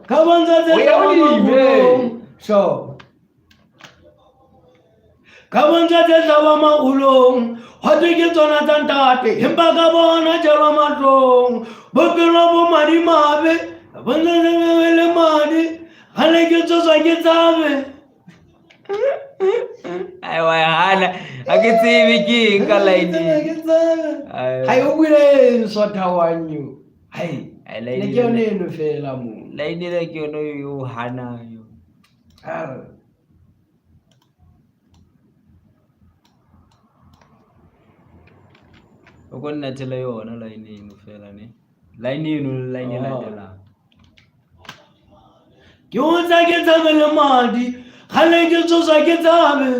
ka banza tse taba magulong sure ka banza tse taba magulong hate ke tsona tsa ntate empa ka bona jalo mahlong bopelo bo madimabe banza tse le madi gale ke tsoswa ke tsabe Ai wa hana akitsi king ka line. Hai o bule so tawanyo. Hai Ai ne line. ke yone no fela mo. Line le ke no yo hana yo. O ko nna tshela yona line eno fela ne. Line eno line la tela. Ke o tsa ke tsabe le madi. Khale ke tsosa ke tsabe.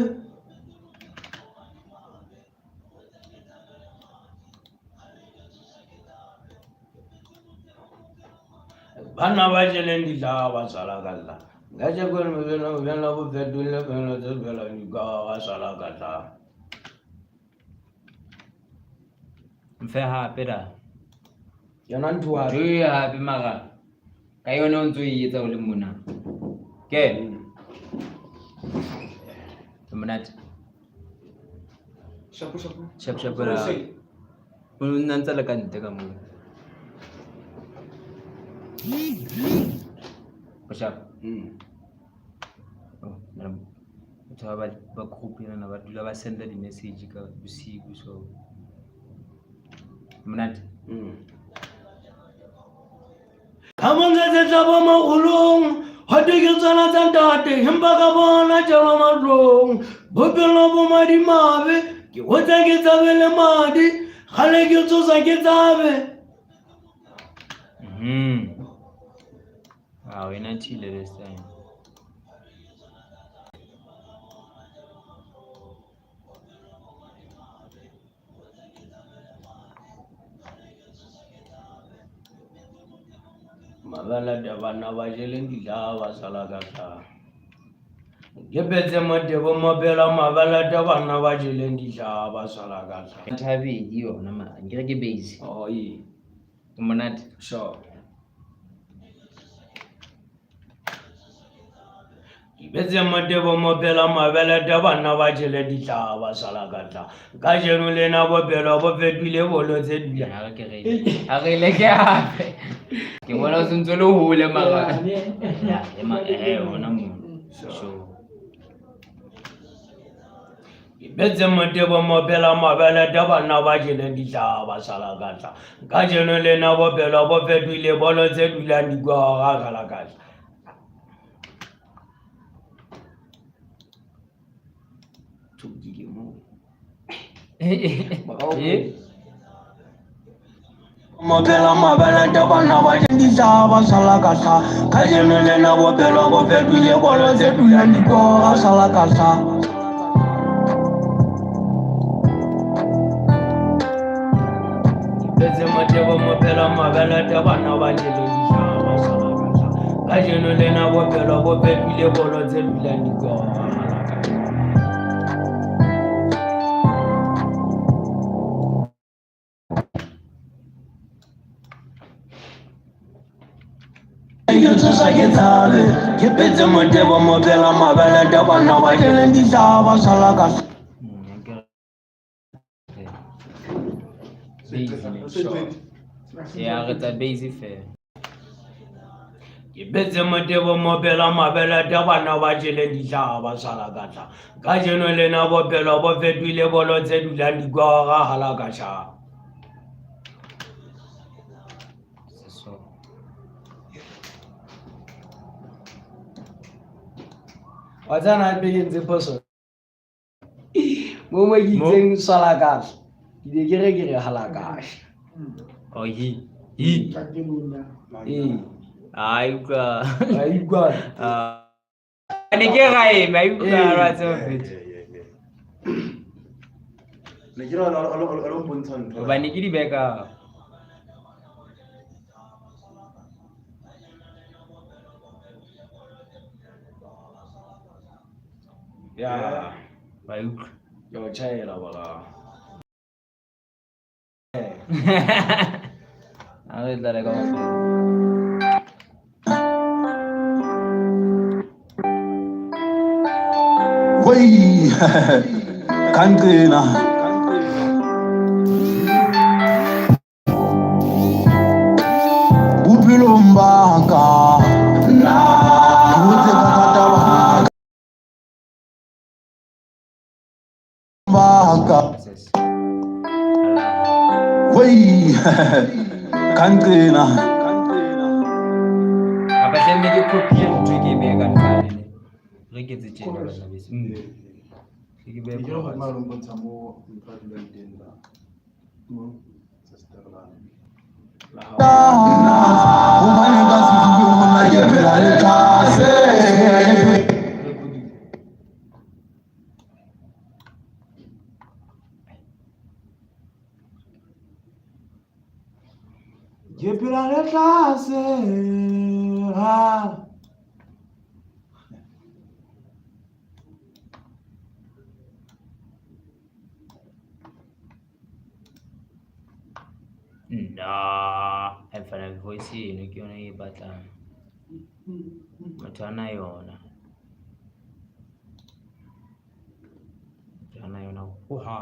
Bana ba jeleng di tla ba sala ka tla. Ga je go mo bena bena bo fetolle bena tse bela ni ka ba sala ka tla. Mfe hape da. Yona ntwa. Re hape mara. Ka yona o ntso e etsa o le mona. Ke. Monate. Shap ra. O nna ntse le ka ntle ka moo. Shap. Oh, batho ba group yana ba dula ba senda di message ka bosigo so. Monate. Kamonga tse tsa bo magolong hote ke tsana tsa ntate hempa ka bona tjela matlong bophelo bo madimabe ke hotsa ke tsabele madi khale ke tsosa ke tsabe Wena chile this time. Mabala da bana ba jeleng di tla ba sala ka tla. Ke betse motebo mobela mabala da bana ba jeleng di tla ba sala ka tla. Thabi yona ma ngire ke base. Oh ee. Monate. Sure. Betse motebo mobela mabala da bana ba jeleng di tla ba sala ka tla. Ka jeno le na bobelo bo fetile bolo tse dula. Ha ke re. Ha re le ke hape. Ke bona o sentse le hole mara. Ema ona mo. So. Betse motebo mobela mabala da bana ba jeleng di tla ba sala ka tla. Ka jeno le na bobelo bo fetile bolo tse dula di kwa ga sala ka tla. Mobela mabala da bana ba jeleng di tla ba sala ka tla. Ka jeno le na bobelo bo fetile bolo tse dula di kwa ga sala ka tla. Betse motebo mobela mabala da bana ba jeleng di tla ba sala ka tla. Ka jeno le na bobelo bo fetile bolo tse dula di kwa ga sala ka tla. Ke tsosa ke tsabe ke betse motebo mobela mabala da bana ba jeleng di tla ba sala ka tla. Ya re tsa base fair. Ke betse motebo mobela mabala da bana ba jeleng di tla ba sala ka tla. Ka jeno le na bobelo bo fetile bolo tse dulang di kwa ga hala ka tla. What's that begin the person? Mo gitseng sala ka tla. Ke ke re hala ka. Oh hi. Ai ka. Ai kwa. Ni ke gae mai ka ra tso fit. Ne ke ra lo bontsha ntho. Ba ni ke di beka. Ya. Ba utlwa. Yo chaela bala. A re tla re ka. Wei, kankena. Bupilong ba ka. Yes. Wey, kanqina. Apa hle mme ke copy e ntho ke be ka ntlane ne. Re ke tse tjena bana bese. Ke be Ke go pro. ma lo bontsha mo ntwa di le teng la. Ubani ka sifuke mona ke phela le tlase. Ke phela le tlase. Nah, I feel voice eno ke yona e batlang. Motho ana yona. Jana yona ho ha.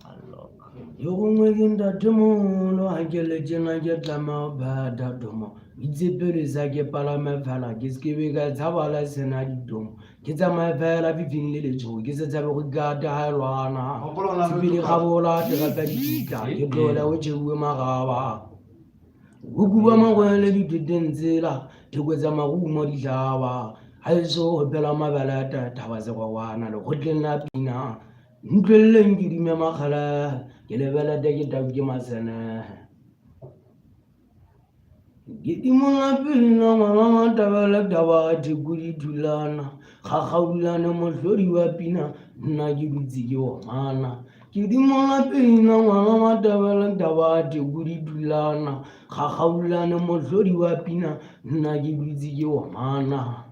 Unlock. Yo gongwe ke ntatemolo ga ke letsena ke tlama bata domo itsepele sa ke palame fela ke sekebe ka tshabala sena ditomo ke tsamaye fela fifing le letsogo ke se tshabe go ikata ga lwana sepele ga bola te gata dikita ke tlole o tšheuwe magaba go kuba magwele ditweteng tsela thekwetsa magumo ditlhaba ga eso go phela mabele a tataba segwagwana lekgotleng la pina ntlweleleng ke dime makgala ke lebelete ke tabu ke masene ke timola pina ngwana matabele taba theko di thulana gagaulane mohlodi wa pina nna ke dutse ke omana ke timola pina ngwana matabele taba theko di thulana gagaulane mohlodi wa pina nna ke dutse ke omana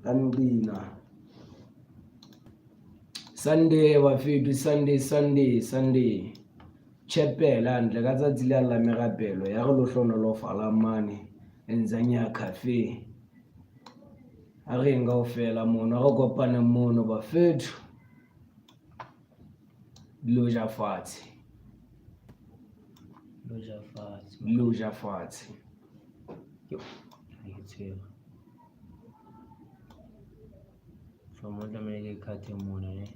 kanpina Sunday bafetu Sunday chepela ntle ka tsatsi le la megapelo ya go lohlono lo falamane enzanya cafe a re nga o fela mono go kopana mono bafetu loja fatshe Yo. I can tell. From what I'm going to cut him on it.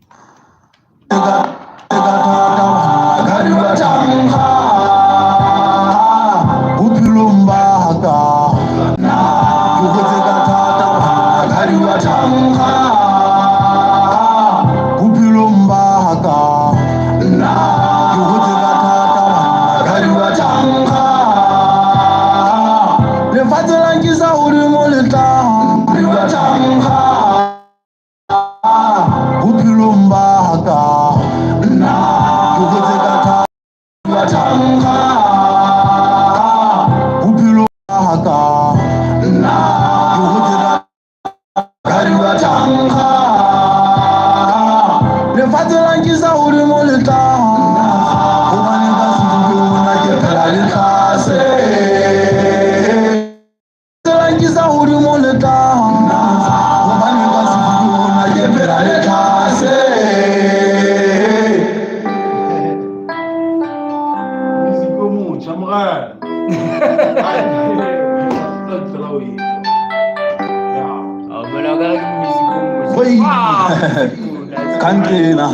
Kanqina.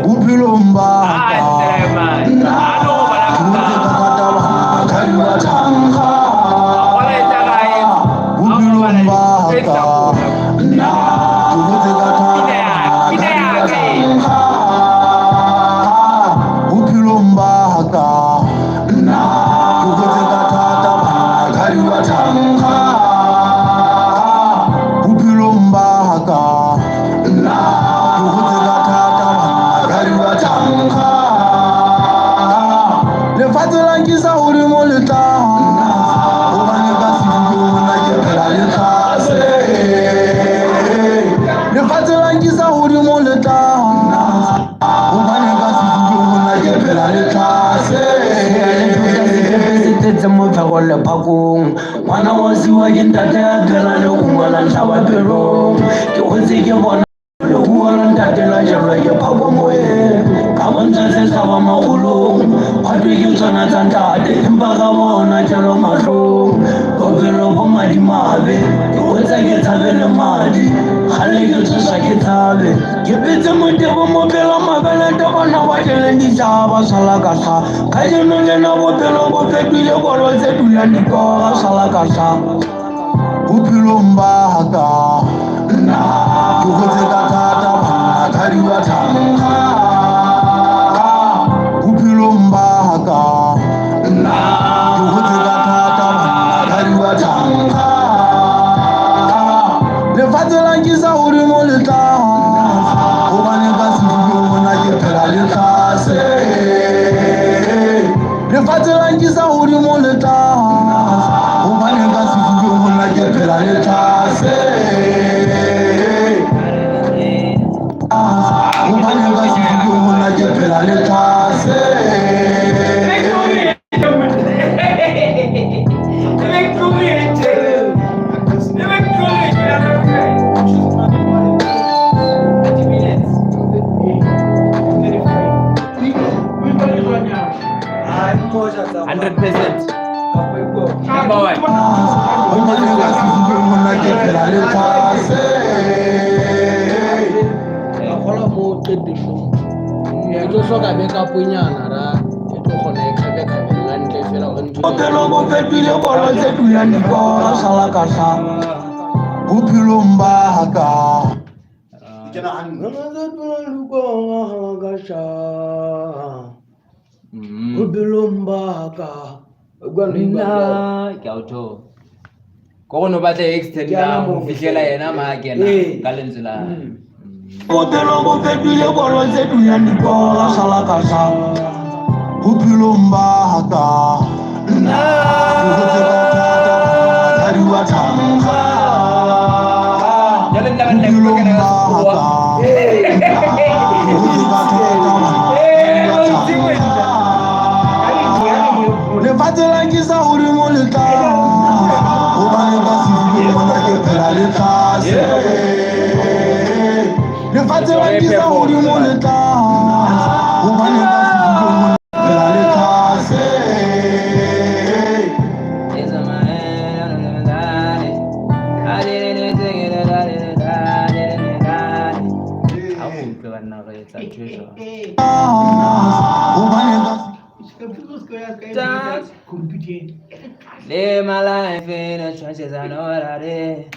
Bupilong ba lepakong ngwana wa siwa ke ntate a phela le go ngwala ntlhaba pelong ke gotse ke bona le go ngwala ntate la jalwa ke phako moyeng ka bontsha se tlhaba magolong Hadi sana tantade mpaka bona jalo mahlo Kopelo ko madimabe Wetsa ke thabele madi Khale ke tsosa ke thabe Ke petse motebo mopela mabele Tebona wa jele ditaba sala ka sa Ka jeno lena bopelo bo fetile Kolo tse dulang dikoga sala ka sa Bophelong ba ka nna ke hotse ka thata banna thadi wa thanga Bophelong ba ka nna ke hotse ka thata banna thadi wa thanga Lefatshe la nkisa hodimo le tlase hobane ka sefubeng mona ke phela le tlase Lefatshe la nkisa hodimo le tlase hobane ka sefubeng mona ke phela le tlase hobane ka sefubeng mona ke phela le tlase Bophelong ba ka Bophelong ba ka Nna ke a o thola ko go no batla extend la mo fihlela yena ma kena ka lentswe la Bophelong bo fetile kolo tse dulang dikoga sala ka sa Bophelong ba ka nna ke hotse ka thata thadi wa thanga Bophelong ba ka ke hotse ka thata Lefatshe la nkisa hodimo le tlase hobane ka sefubeng mona ke phela le tlase Lefatshe la nkisa hodimo le tlase hobane ka sefubeng mona ke phela le tlase Live my life in the trenches, I know what I did.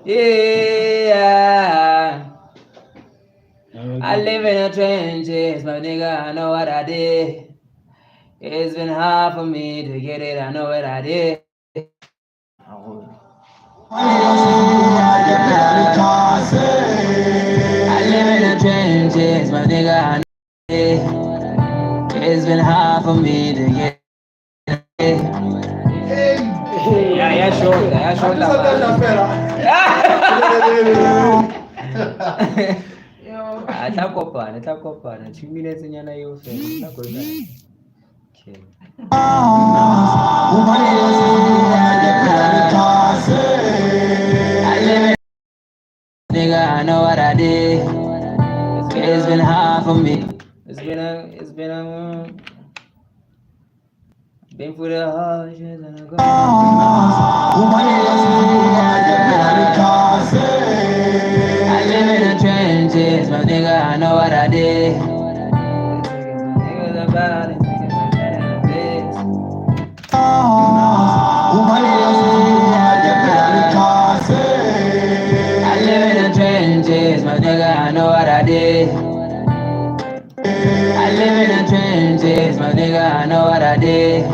Yeah, I live in the trenches, my nigga, I know what I did. It's been hard for me to get it, I know what I did. I live in the trenches, my nigga, I know what I did. It's been hard for me to get it. Yeah, sure. Tla kopana 2 minutes nyana eo fela tla kopana. Okay. Nigga, I know what I did. It's been hard for me. It's been for the harshness and I go. I live in the trenches, my nigga, I know what I did. Niggas about it, niggas like that in the face. I live in the trenches, my nigga, I know what I did. I live in the trenches, my nigga, I know what I did.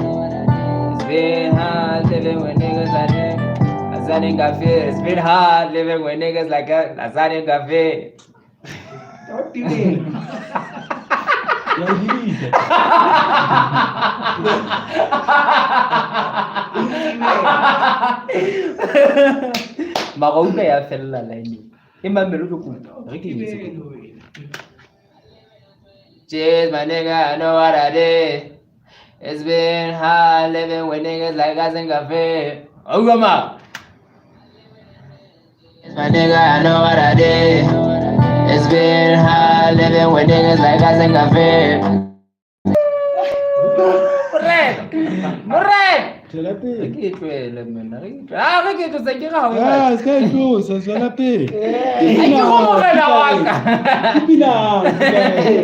It's been hard living with niggas like that. Lasagna cafe. It's been hard living with niggas like that. Lasagna cafe. What do you mean? Magauka ya fella line. Imamelo lo kupa. Re ke itse. Cheers, my nigga, I know what I did. It's been hard living with niggas like us in cafe. Oh, come on. It's my nigga, I know what I did. It's been hard living with niggas like I sing cafe. Morena. Tswela pele. Ke tlwele mena. Ah, ke tlo se ke ga o. Ah, ska e tlosa, tswela pele. Ke go morena wa ka. Pina.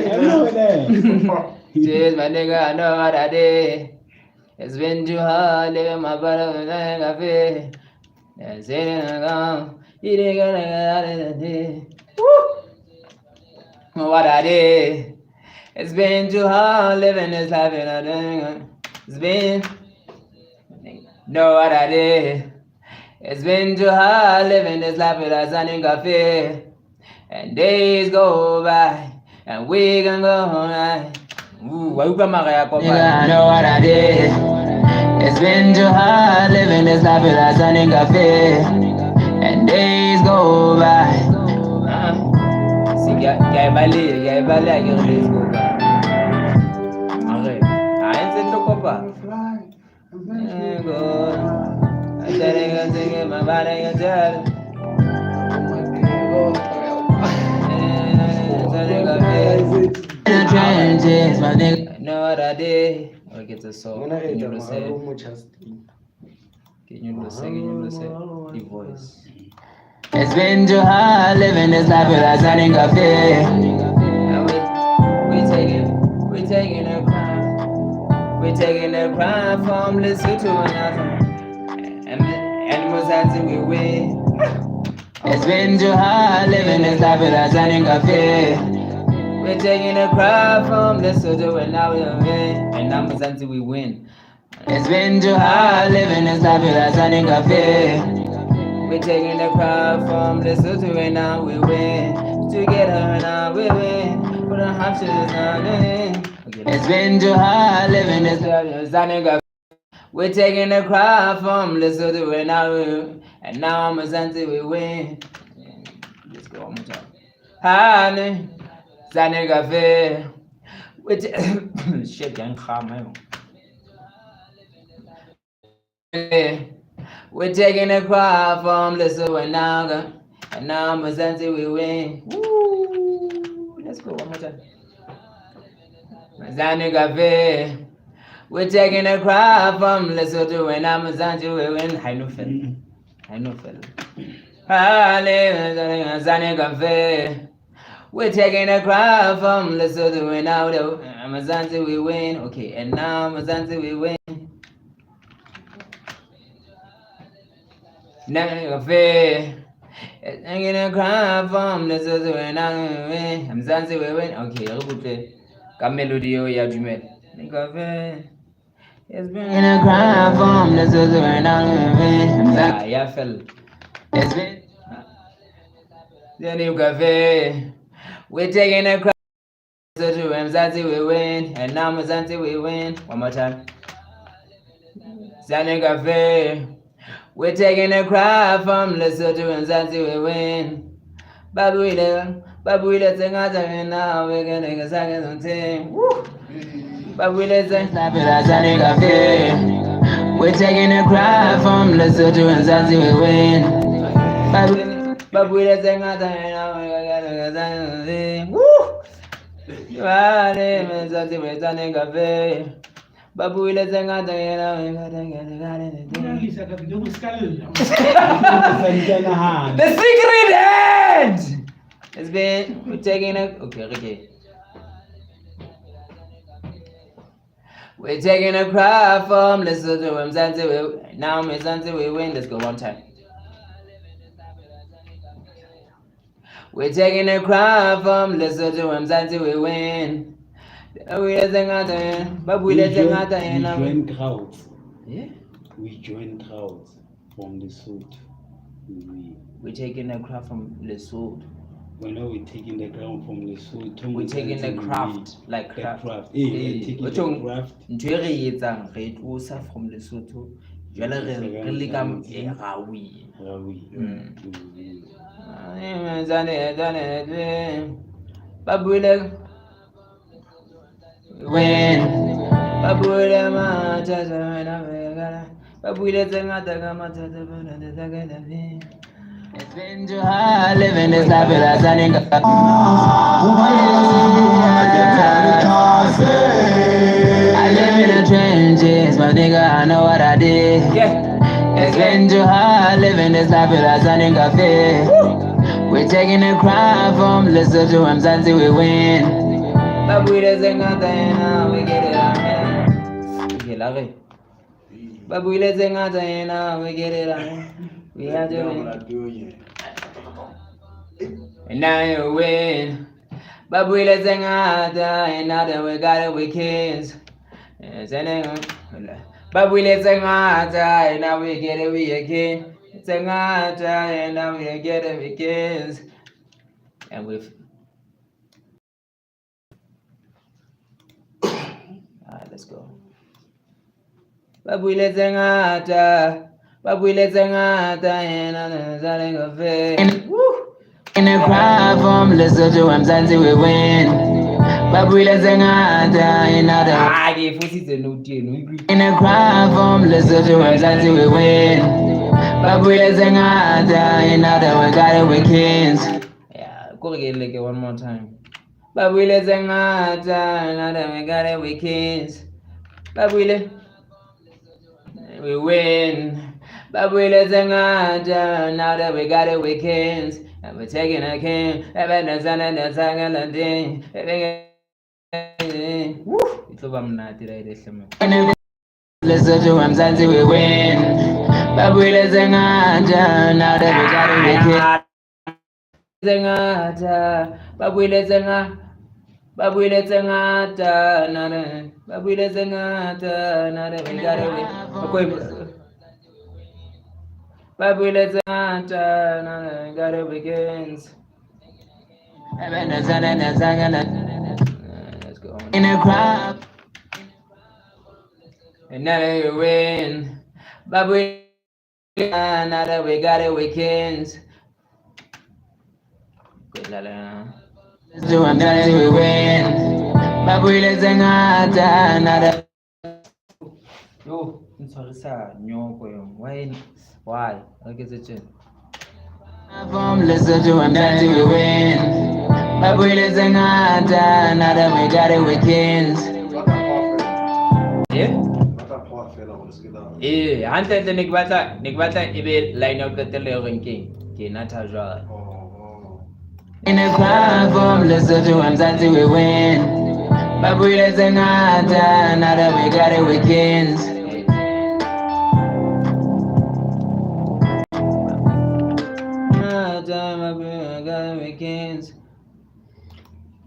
Hello there. Cheers, my nigga, I know what I did. It's been too hard living my brother with a cafe. And sitting around, eating good and what I did. It's been too hard living this life in a thing. It's been, know what I did. It's been too hard living this life without signing cafe. And days go by, and we can go all night. Ooh, I know what I did. It's been too hard living this life without signing cafe. And days go by. See, yeah, bali, I can days go by. Okay, I ain't said to copa. I said I can my body and tell. Trenches, my nigga. I know what I did. Or get a song. Can you say? Can you say? The voice. It's been too hard living this life without signing cafe. And we taking a crime. We taking a crime from Lesotho to another. And Mozambique we win. It's been too hard living this life without signing cafe. We're taking a crowd from Lesotho and now we win. And now Mozambique we win. It's been too hard living this life without signing cafe. We're taking the crowd from Lesotho and now we win. Together now we win. But the Hampshire is not winning. It's been too hard living this life without signing cafe. We're taking the crowd from Lesotho and now we win. And now Mozambique we win. Let's go one more time. Honey. Signing cafe. Shit, young man. We're taking a crowd from Lesotho and now Mozambique we win. Woo! Let's go one more time. Signing cafe. We're taking a crowd from Lesotho and now Mozambique we win. I know fella. Signing cafe. We're taking a crowd from Lesotho and now Mozambique we win. Okay, and now Mozambique we win. Cafe. Taking a crowd from Lesotho and now we win. Mozambique we win. Okay, repeat. Comme mélodie ya du met. Cafe. It's been a crowd from Lesotho and now we win. Yeah, fell. It's been. Then cafe. We're taking a crowd to Mozambique we win, and now Mozambique we win. One more time. Signing cafe. We're taking a crowd from Lesotho and Mozambique we win. Babuile sing now we're gonna get second on team. Babuile sing signing cafe. We're taking a crowd from Lesotho and Mozambique we win. Babuile sing now we're gonna get second on team. You are the Mozambique cafe. Babu ile zenga The secret end. It's been we're taking a okay. We're taking a crowd from Lesotho and Mozambique. Now Mozambique we win. Let's go one time. We're taking a crowd from Lesotho and Mozambique we win. We join crowds. Yeah. We join crowds from Lesotho. We're taking a crowd from Lesotho. Whenever we're taking the ground from Lesotho, we're taking the craft, like craft. We're taking the craft. Ntwe re tlosa from Lesotho. Jwale re leka Rawi. Babuile when Babuile ma tata na vegala Babuile tengata kama tata bana tata It's been too hard living this life without signing up. I live in the trenches, my nigga, I know what I did. It's been too hard living this life without signing up. We're taking the crown from Lesotho to Mzansi, we win. But we doesn't got that, we get it on. But we doesn't got that, we get it on. We have to win. And now you win. But we doesn't got that, and now that we got it, we kings. But we doesn't got that, and now we get it, we a king. It's a got that, and now we get it, we kings. And we've alright, let's go. Babule Zengata, Babule Zengata, and in the crowd from Lesotho to Mzansi, we win. Babule Zengata, and in the crowd from Lesotho to Mzansi, we win. Babule Zengata, and we got it, we kings. Go again, like one more time. Babule Zengata, and we got it, we kings. Babule, we win. Babule Zengata, now that we got it, we kings. And we're taking a king. It's over not today. Listen to Mzansi, we win. Babule Zengata, now that we got it, we kings. Zengata, Babule Zengata, Babule Zengata, nada, Babule Zengata, nada, we got it. Babule Zengata, nada, got it, begins. Let's go on. In a crowd, and now you win. Babule, nada, we got it, weekends. Do I'm telling we win. Babule Zengata, nada. Yo, sorry, sir. Why? Look at the chin. From Lesotho to Mzansi, we win. Babule Zengata, nada, we got it, weekends. Yeah? Yeah, until the Nigbata, ibe line up the ranking. Kinata Joy. In the crowd from Lesotho to Mzansi, we win. Babule Zengata, nada, we got it, weekends.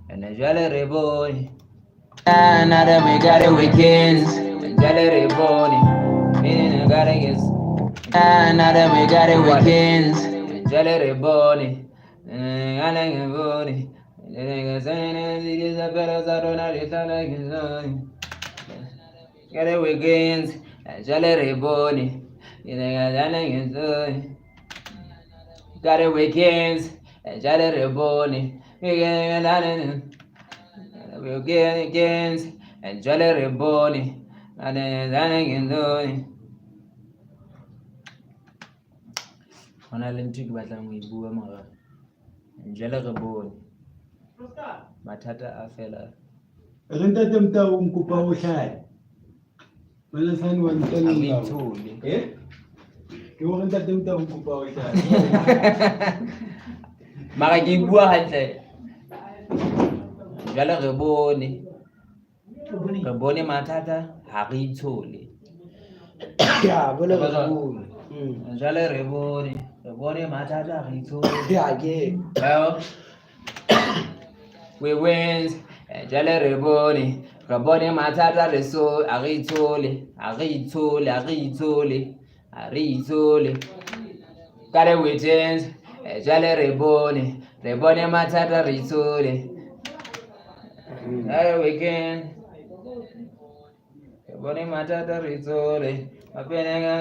And the jolly boy, nada, we got it, weekends. Jolly boy, nada, we got it, weekends. Jolly boy. Get it weekends, Jolly Reboni. Got it weekends, Jolly Reboni. Weekends, and Jolly Reboni. On a lentic batang we boo mother. Jolly Reboni. Matata afela. Renta temta umkupa ushai. Wala sani wanitani ngao. Kiwa renta temta umkupa ushai. Makakibua hate. Jala Reboni. Reboni matata haritoli. Ya, bona Reboni. Jala Reboni. Reboni matata haritoli. Ya, yeah. Well, we win. Jala Reboni. Reboni matata reso haritoli. Haritoli. Kare witens. Jale Reboni matata ritole. Weekend. Reboni matata ritole. Apenega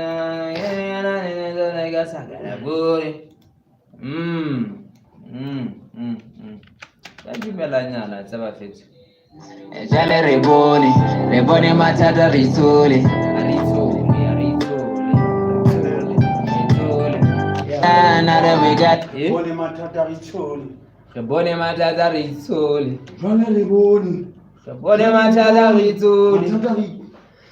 sagala bore. Tajibelanyana tsaba fit. Jale Reboni matata ritole. now that we got Bone matata ritsole. re bone mathata re itshole Jwale re bone. re bone mathata re itshole Matata re.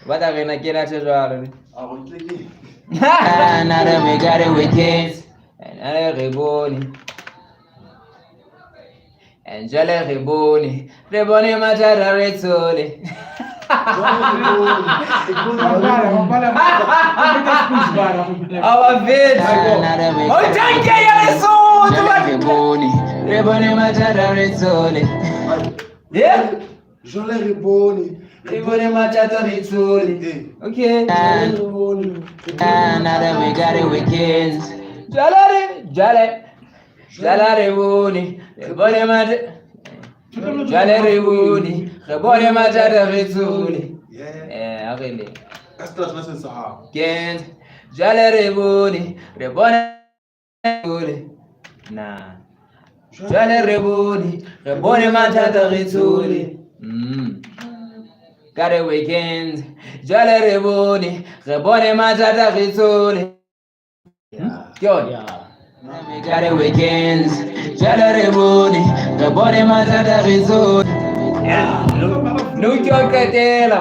ba tla rena ke rathe jwalo A go tleke. now that we got it with kids and re bone and jale re bone mathata re itshole abaveti awutanke yalesotho re bone mathata re itshole Jwale re bone. re bone mathata re itshole okay now that we got it with kids jale re bone mathata jale re bone mathata re itshole agele Astra na sensa ha. kids jale re bone na jale re bone mathata re itshole got it weekends jale re bone mathata re itshole John we got it weekends jale re bone mathata re itshole no kyoketela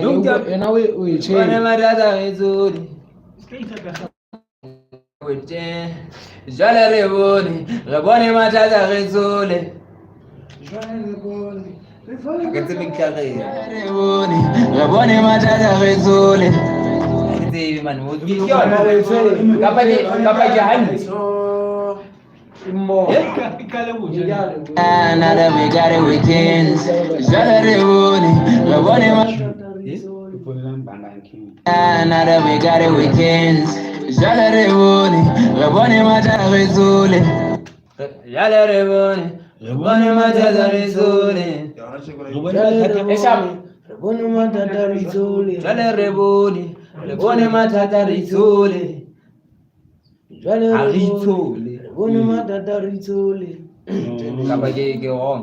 no ena we bone che mathata re itshole jale re bone mathata re itshole Jwale re bone. ke tsebe ntlhage re bone mathata re itshole ke tsebe man mo ke kapa ke hanne mo now that we got it weekends jale re bone now that we got it weekends jale re bone mathata re itshole jale re bone mathata re itshole Ya na che gore. bone mathata re itshole jale re bone mathata re itshole jwale a re re itshole bone mathata re itshole kapa ke wrong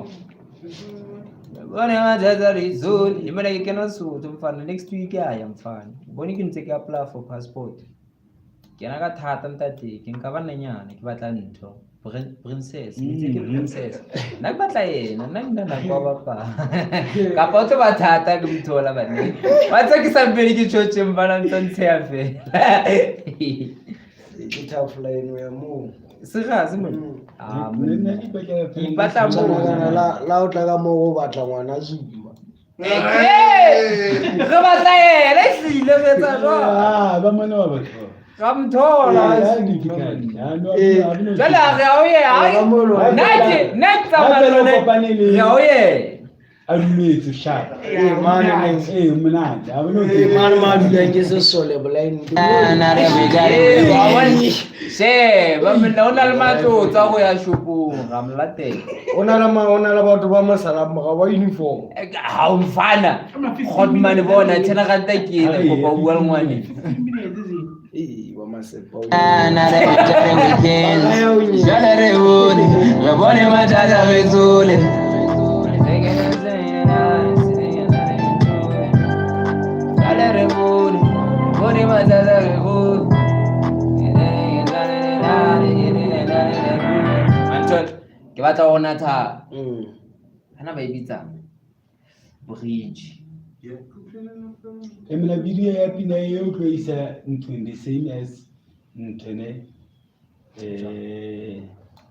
bone mathata re itshole imela ke kena Sotho mfana next week ya mfana bone ke ntse ke apply for passport ke na ka thata ntate ke nka bana nyane ke batla ntho princess ntse ke princess na ke batla yena nna kwa bapa kapa o tlo ba thata ke mthola bane wa tse ke sa mbele ke tshotse mbana ntse ya fela ke tough line ya mo se ga se mo ke batla mo la o tla ka mo go batla ngwana Zuma re batla yena e sile re tsa jwa ba mona wa batho ga mthola jale a re a o ye next tsamalo ne re a o ye a dumetse sharp mane monate a bona o mane ma dula ke se sole blind she ba mna o na le matlotsa go ya shopong ga mlatela ona la batho ba masala ga ba uniform ha o mfana godmane bona tshena ga nta ke ene go ba bua le ngwane wa masepa na re jale weekends jale re bone mathata re itshole jale re bone mathata re itshole Anton ke batla go natha ana ba ibitsang bridge emela video ya pina e o tlo isa ntweng the same as ntene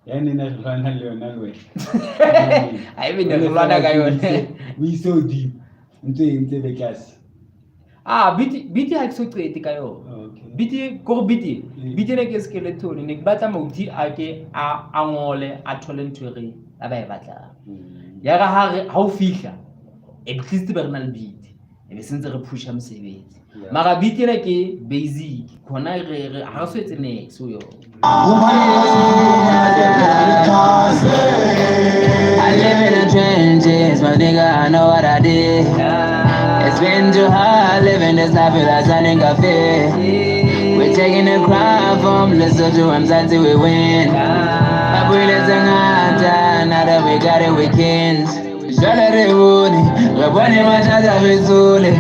ya nena re lwana le yona le wena a e bine re lwana ka yone o ise o deep ntse be tlase biti ha ke so qete ka yona okay biti go biti ne ke skeleton ne ke batla mauti a ke a ngole a thole ntwe re a ba e batla ya ga ha o fihla at least ba rena le biti e be sentse re pusha mosebetsi mara biti ne ke basic khona re ha re so etse next o yo I live in the trenches, my nigga, I know what I did. It's been too hard living this life without signing cafe. We're taking the crown from Lesotho to Mzansi, we win. Now that we got it, weekends. Jale re bone mathata re itshole.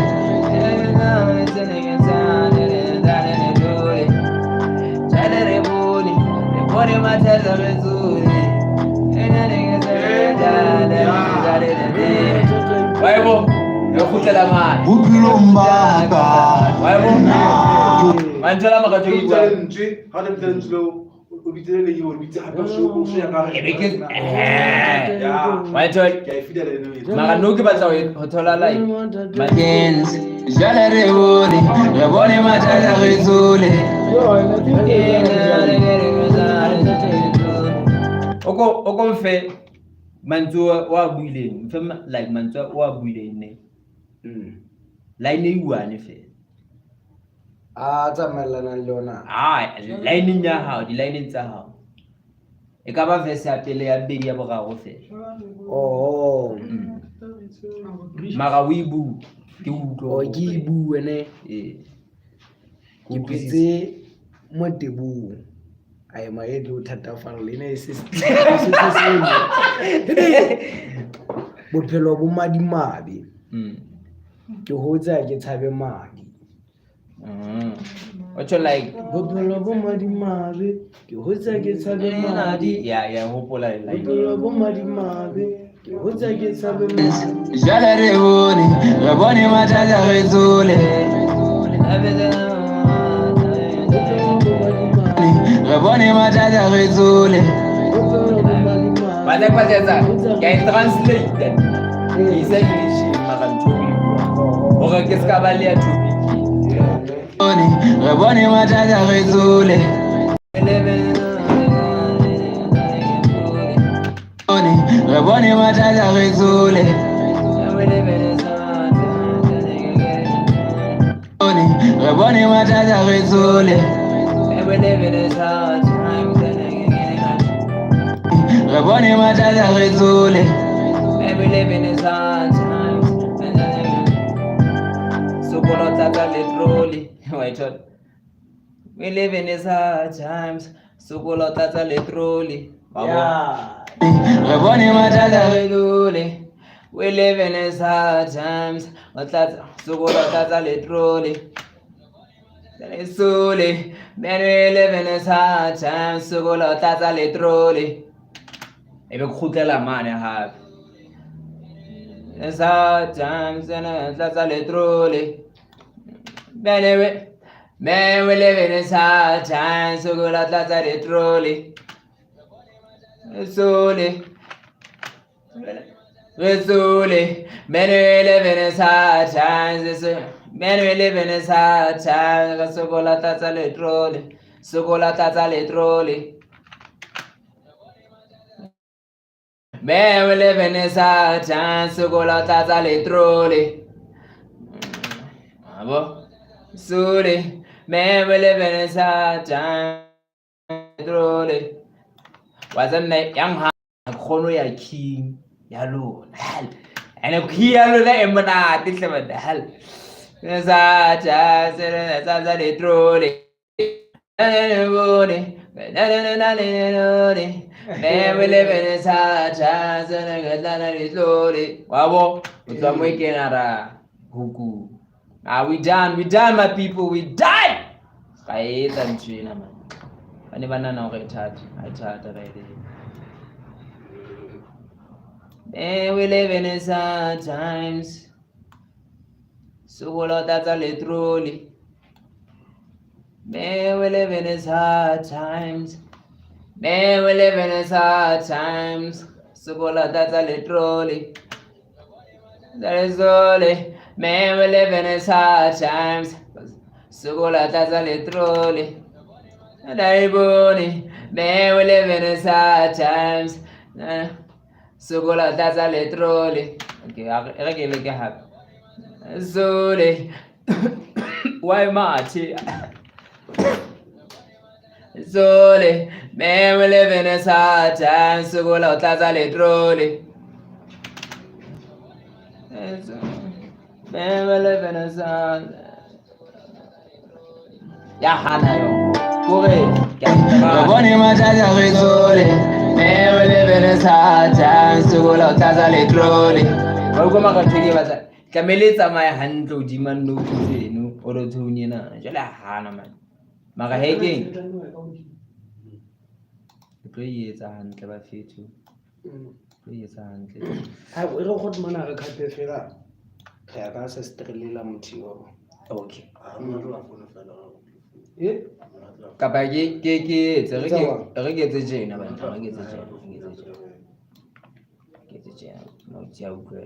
bone mathata bezule wayebo yokhutlela mali bophelong ba ka wayebo mantshela makathokiwa maka no ke batla ho thola like Mackenzie jale re bone re bone mathata re tsole oko mfe mantswe wa buileng mfe like mantswe wa buileng ne line e one fe tsamaelana le yona line ya hao di line tsa hao e ka ba verse ya pele ya bedi ya boraro fe mara o ibu ke utlwa ke ibue ne ke petse mo tebung ai maele o thatafala le ne se bophelo bo madimabe ke hotsa ke tshabe madi what you like bophelo bo madimabe ke hotsa ke tshabe madi ya hopola like bophelo bo madimabe ke hotsa ke tshabe madi jale re bone mathata re tsole re bone mathata re tsole batla kwatsa ke translate isa English makantobi ora ke ska ba le atubi re bone mathata re tsole re bone mathata re tsole re bone mathata re tsole re bone mathata re tsole sokolo tata le troli we live in these hard times sokolo tata le troli re bone mathata re tsole we live in these hard times sokolo tata le troli Sole, man, we live in this hard time. Sokolo tata le troli. Ebe khutela mane hape. It's hard times and tata le troli. Man, we live in this hard time. Sokolo tata le troli. Sole, man, we live in this hard times. Man, we live in this hard time. Sokola tata le troli. Sokola tata le troli. Man, we live in this hard time. Sokola tata le troli. Suli. Man, we live in this hard time. Troli. Wasn't that young ha? Kono ya king. Yalo. Hell. And a key yalo la emana. This is the hell. Tata le troli. Man, we live in this hard times and the slowly. Wabo, utswa mo ikenara huku. We done, my people, we done. Ga etsa ntshena man. Bane bana na go ithata, I thata right there. Man, we live in these hard times. Sokolo tata le troli. Man, we live in these hard times. Man, we live in these hard times. Sokolo tata le troli. That is only. Man, we live in these hard times. Sokolo tata le troli. That is only. Man, we live in these hard times. Sokolo tata le troli. Okay, I get like a happy. Sole, why Marty? Sole, man, we live in this hard time. Sokolo tata le troli. Man, we live in this hard. Ya hana yo, kore. Bone mathata re tsole. Man, we live in this hard time. Sokolo tata le troli. Wa go makatheke batla. Kamele tsamaya hantle hodima no tseno o re thone na jela hana man mara hekeng tlo etsa hantle ba fethu tlo etsa hantle ha re go tmana re khape fela ya ka se strelela motho okay kapa ke etse re ke etse jena bana re ke etse jena no tsia utlwe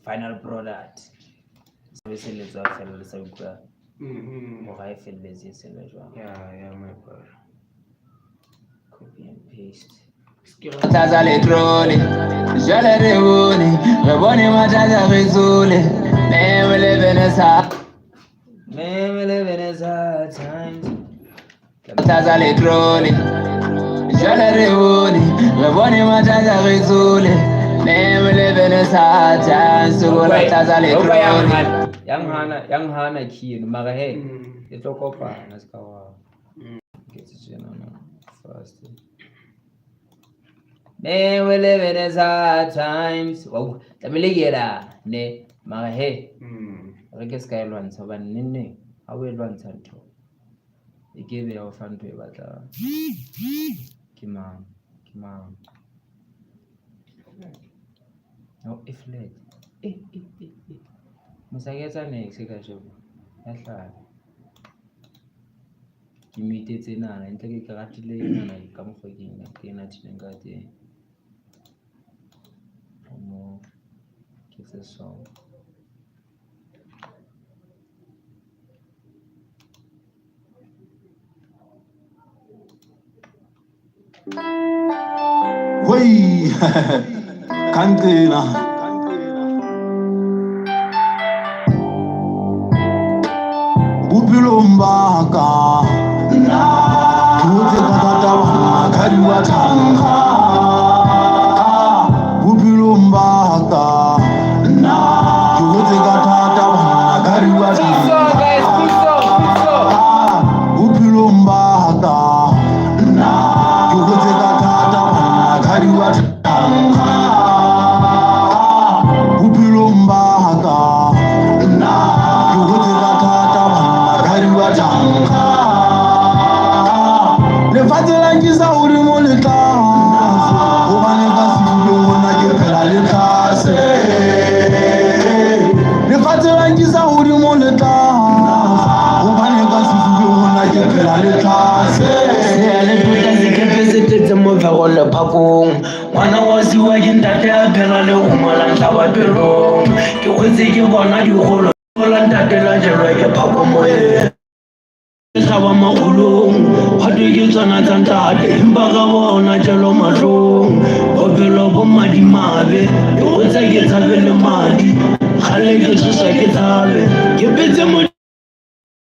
final product se se le tswa fela le sa utlwa mo ga e felletse se le jwa ya my brother copy and paste Taza le trole, je le revone, me bone mataza rezole, me le Veneza times Taza le trole, je le revone, me bone mataza rezole, me le Veneza times, sola taza le trole. yang hana kino mara he e tlo kopana se ka wa ke tsena na first ne we live in these times wow tamile yela ne mara he re ke ska elwantsha ba nne ha we elwantsha ntho e ke be o fa ntho e batla ke mang no if let Musaketsa next ka shebo ya hlala ke mitetse nana ntle ke ratile nana ka mofokeng ke na tsheng ka teng mo ke se song Wey kankena Bupilombaka Tuze katata kari wa tanga Bupilombaka Tuze katata kari wa tanga Bupilombaka Tuze katata kari wa tanga Bupilombaka Lefatshe la nkisa hodimo le tlase hobane ka sefubeng hona ke phela le tlase Lefatshe la nkisa hodimo le tlase hobane ka sefubeng hona ke phela le tlase le tuta sekepe se tletse mofero lephakong ngwana wa siwa ke ntate a phela le go ngwala ntlha pelong ke hwetse ke bona dikgolo la ntate la jelwa ke phako moyeng Saba magulong hadi ke tsana tsantate empa ka bona jelo mahlong bopelo bo madimabe o tsa ke tsabe le madi khale ke tsosa ke tsabe ke petse mo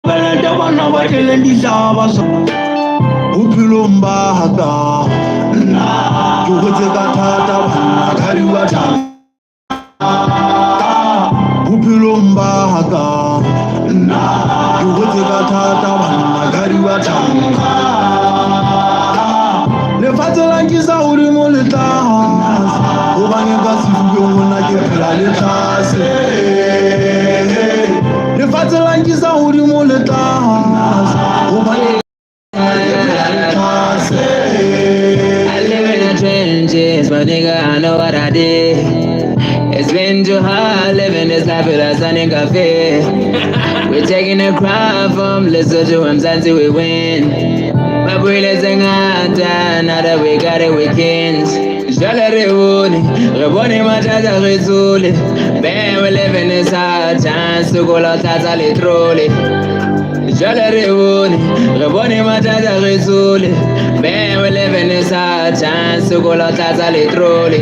bana da bana ba ke le ditaba bophelong ba haka nna ke hotse ka thata bana khari wa thata bophelong ba haka nna ke hotse ka thata bana khari wa thata lefatshe la nkisa hodimo le tlase hobane ka sefubeng hona ke phela le tlase lefatshe la nkisa hodimo le tlase hobane I live in the trenches, my nigga, I know what I did. It's been too hard living this life with us on a cafe. We're taking a crowd from Lesotho to Mzansi, we win. But we're listening now that we got a weekend. Jala Reuni, Reboni Mataza Rizuli. Man, we live in this hard chance to go out as a litroli. Jala Reuni, Reboni Mataza Rizuli. Man, we live in this hard chance to go out as a litroli.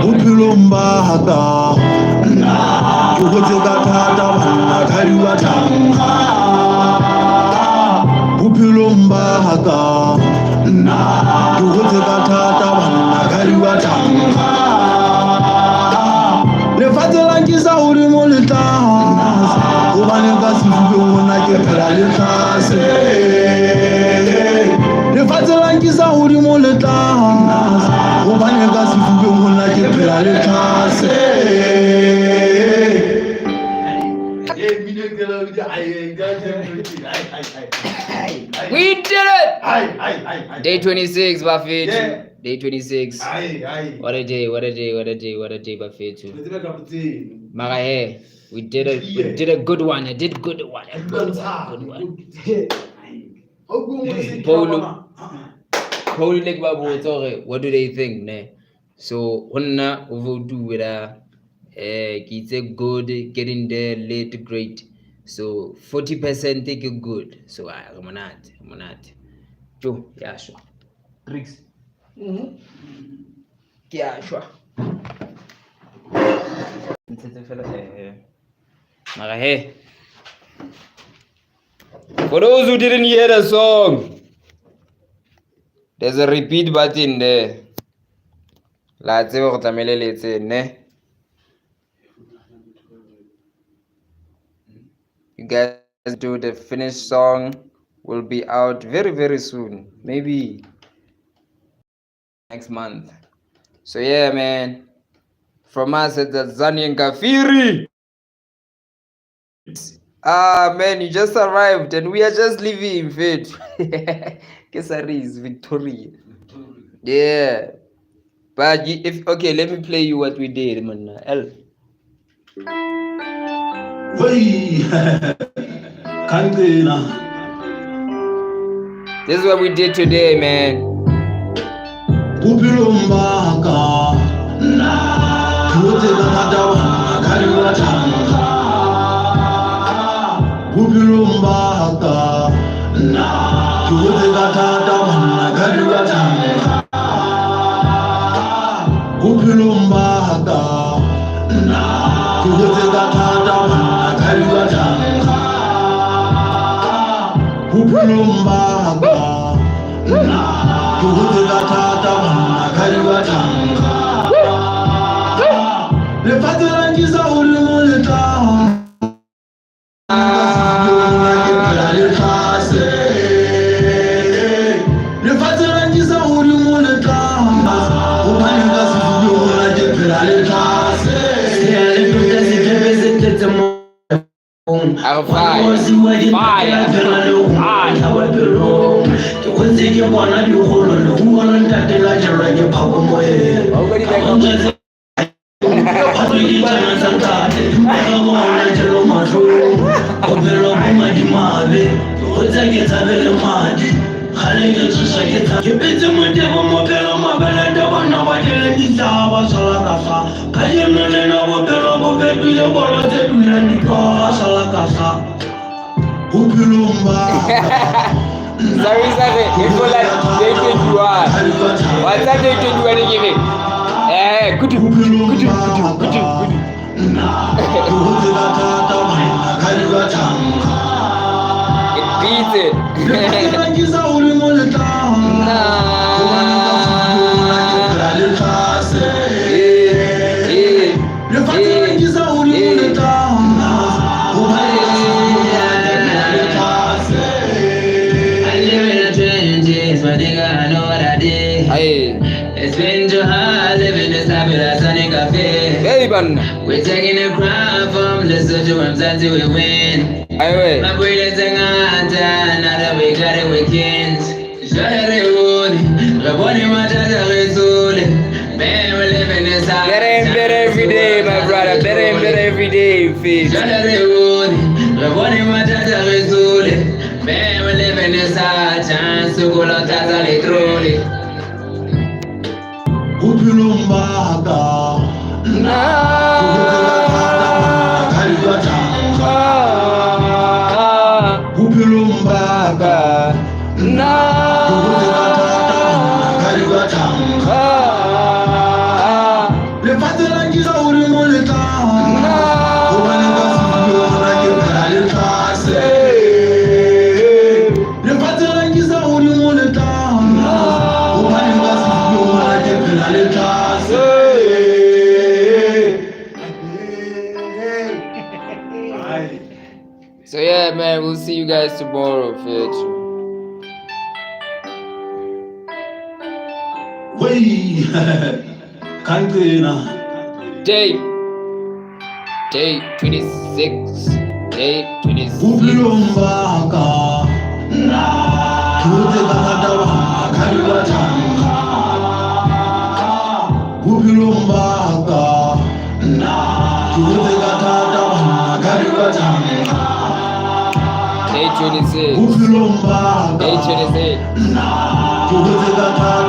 Upilumba hata na kukote katata bana khari wa thanga Upilumba hata na kukote katata bana khari wa thanga lefatshe la nkisa hodimo le tlase hobane ka sefubeng hona ke phela le tlase lefatshe la nkisa hodimo le tlase hobane ka sefubeng hona ke phela le tlase We did it! Day 26, Buffett. Yeah. Day 26. What a day, Buffett. Mara, hey, we did a good one. I did good one. A good one. Paul like Babu, what do they think? Ne? So, Honna vote with it's a good, getting there late, great. So, 40% take it good. So, I'm not. Joe, yeah, sure. Tricks. Yeah, sure. Hey. For those who didn't hear the song, there's a repeat button there. Let's see. You guys do the finished song will be out very, very soon. Maybe next month. So yeah, man. From us at the Zani and Kafiri. Man, you just arrived and we are just leaving in faith. Kesari is Victoria. Yeah. But okay, let me play you what we did, man. L. This is what we did today, man. We're taking a crown from the social until we win. My brain is now that we got it, we can't. Better every day, my brother. Better every day, faith. Chance to go out as So yeah, man, we'll see you guys tomorrow, Fitch. Day 26. Day 26. Kutse ka thata bakgadi ba tanga bophelong ba ka nna kutse ka thata bakgadi ba tanga bophelong ba ka nna kutse ka thata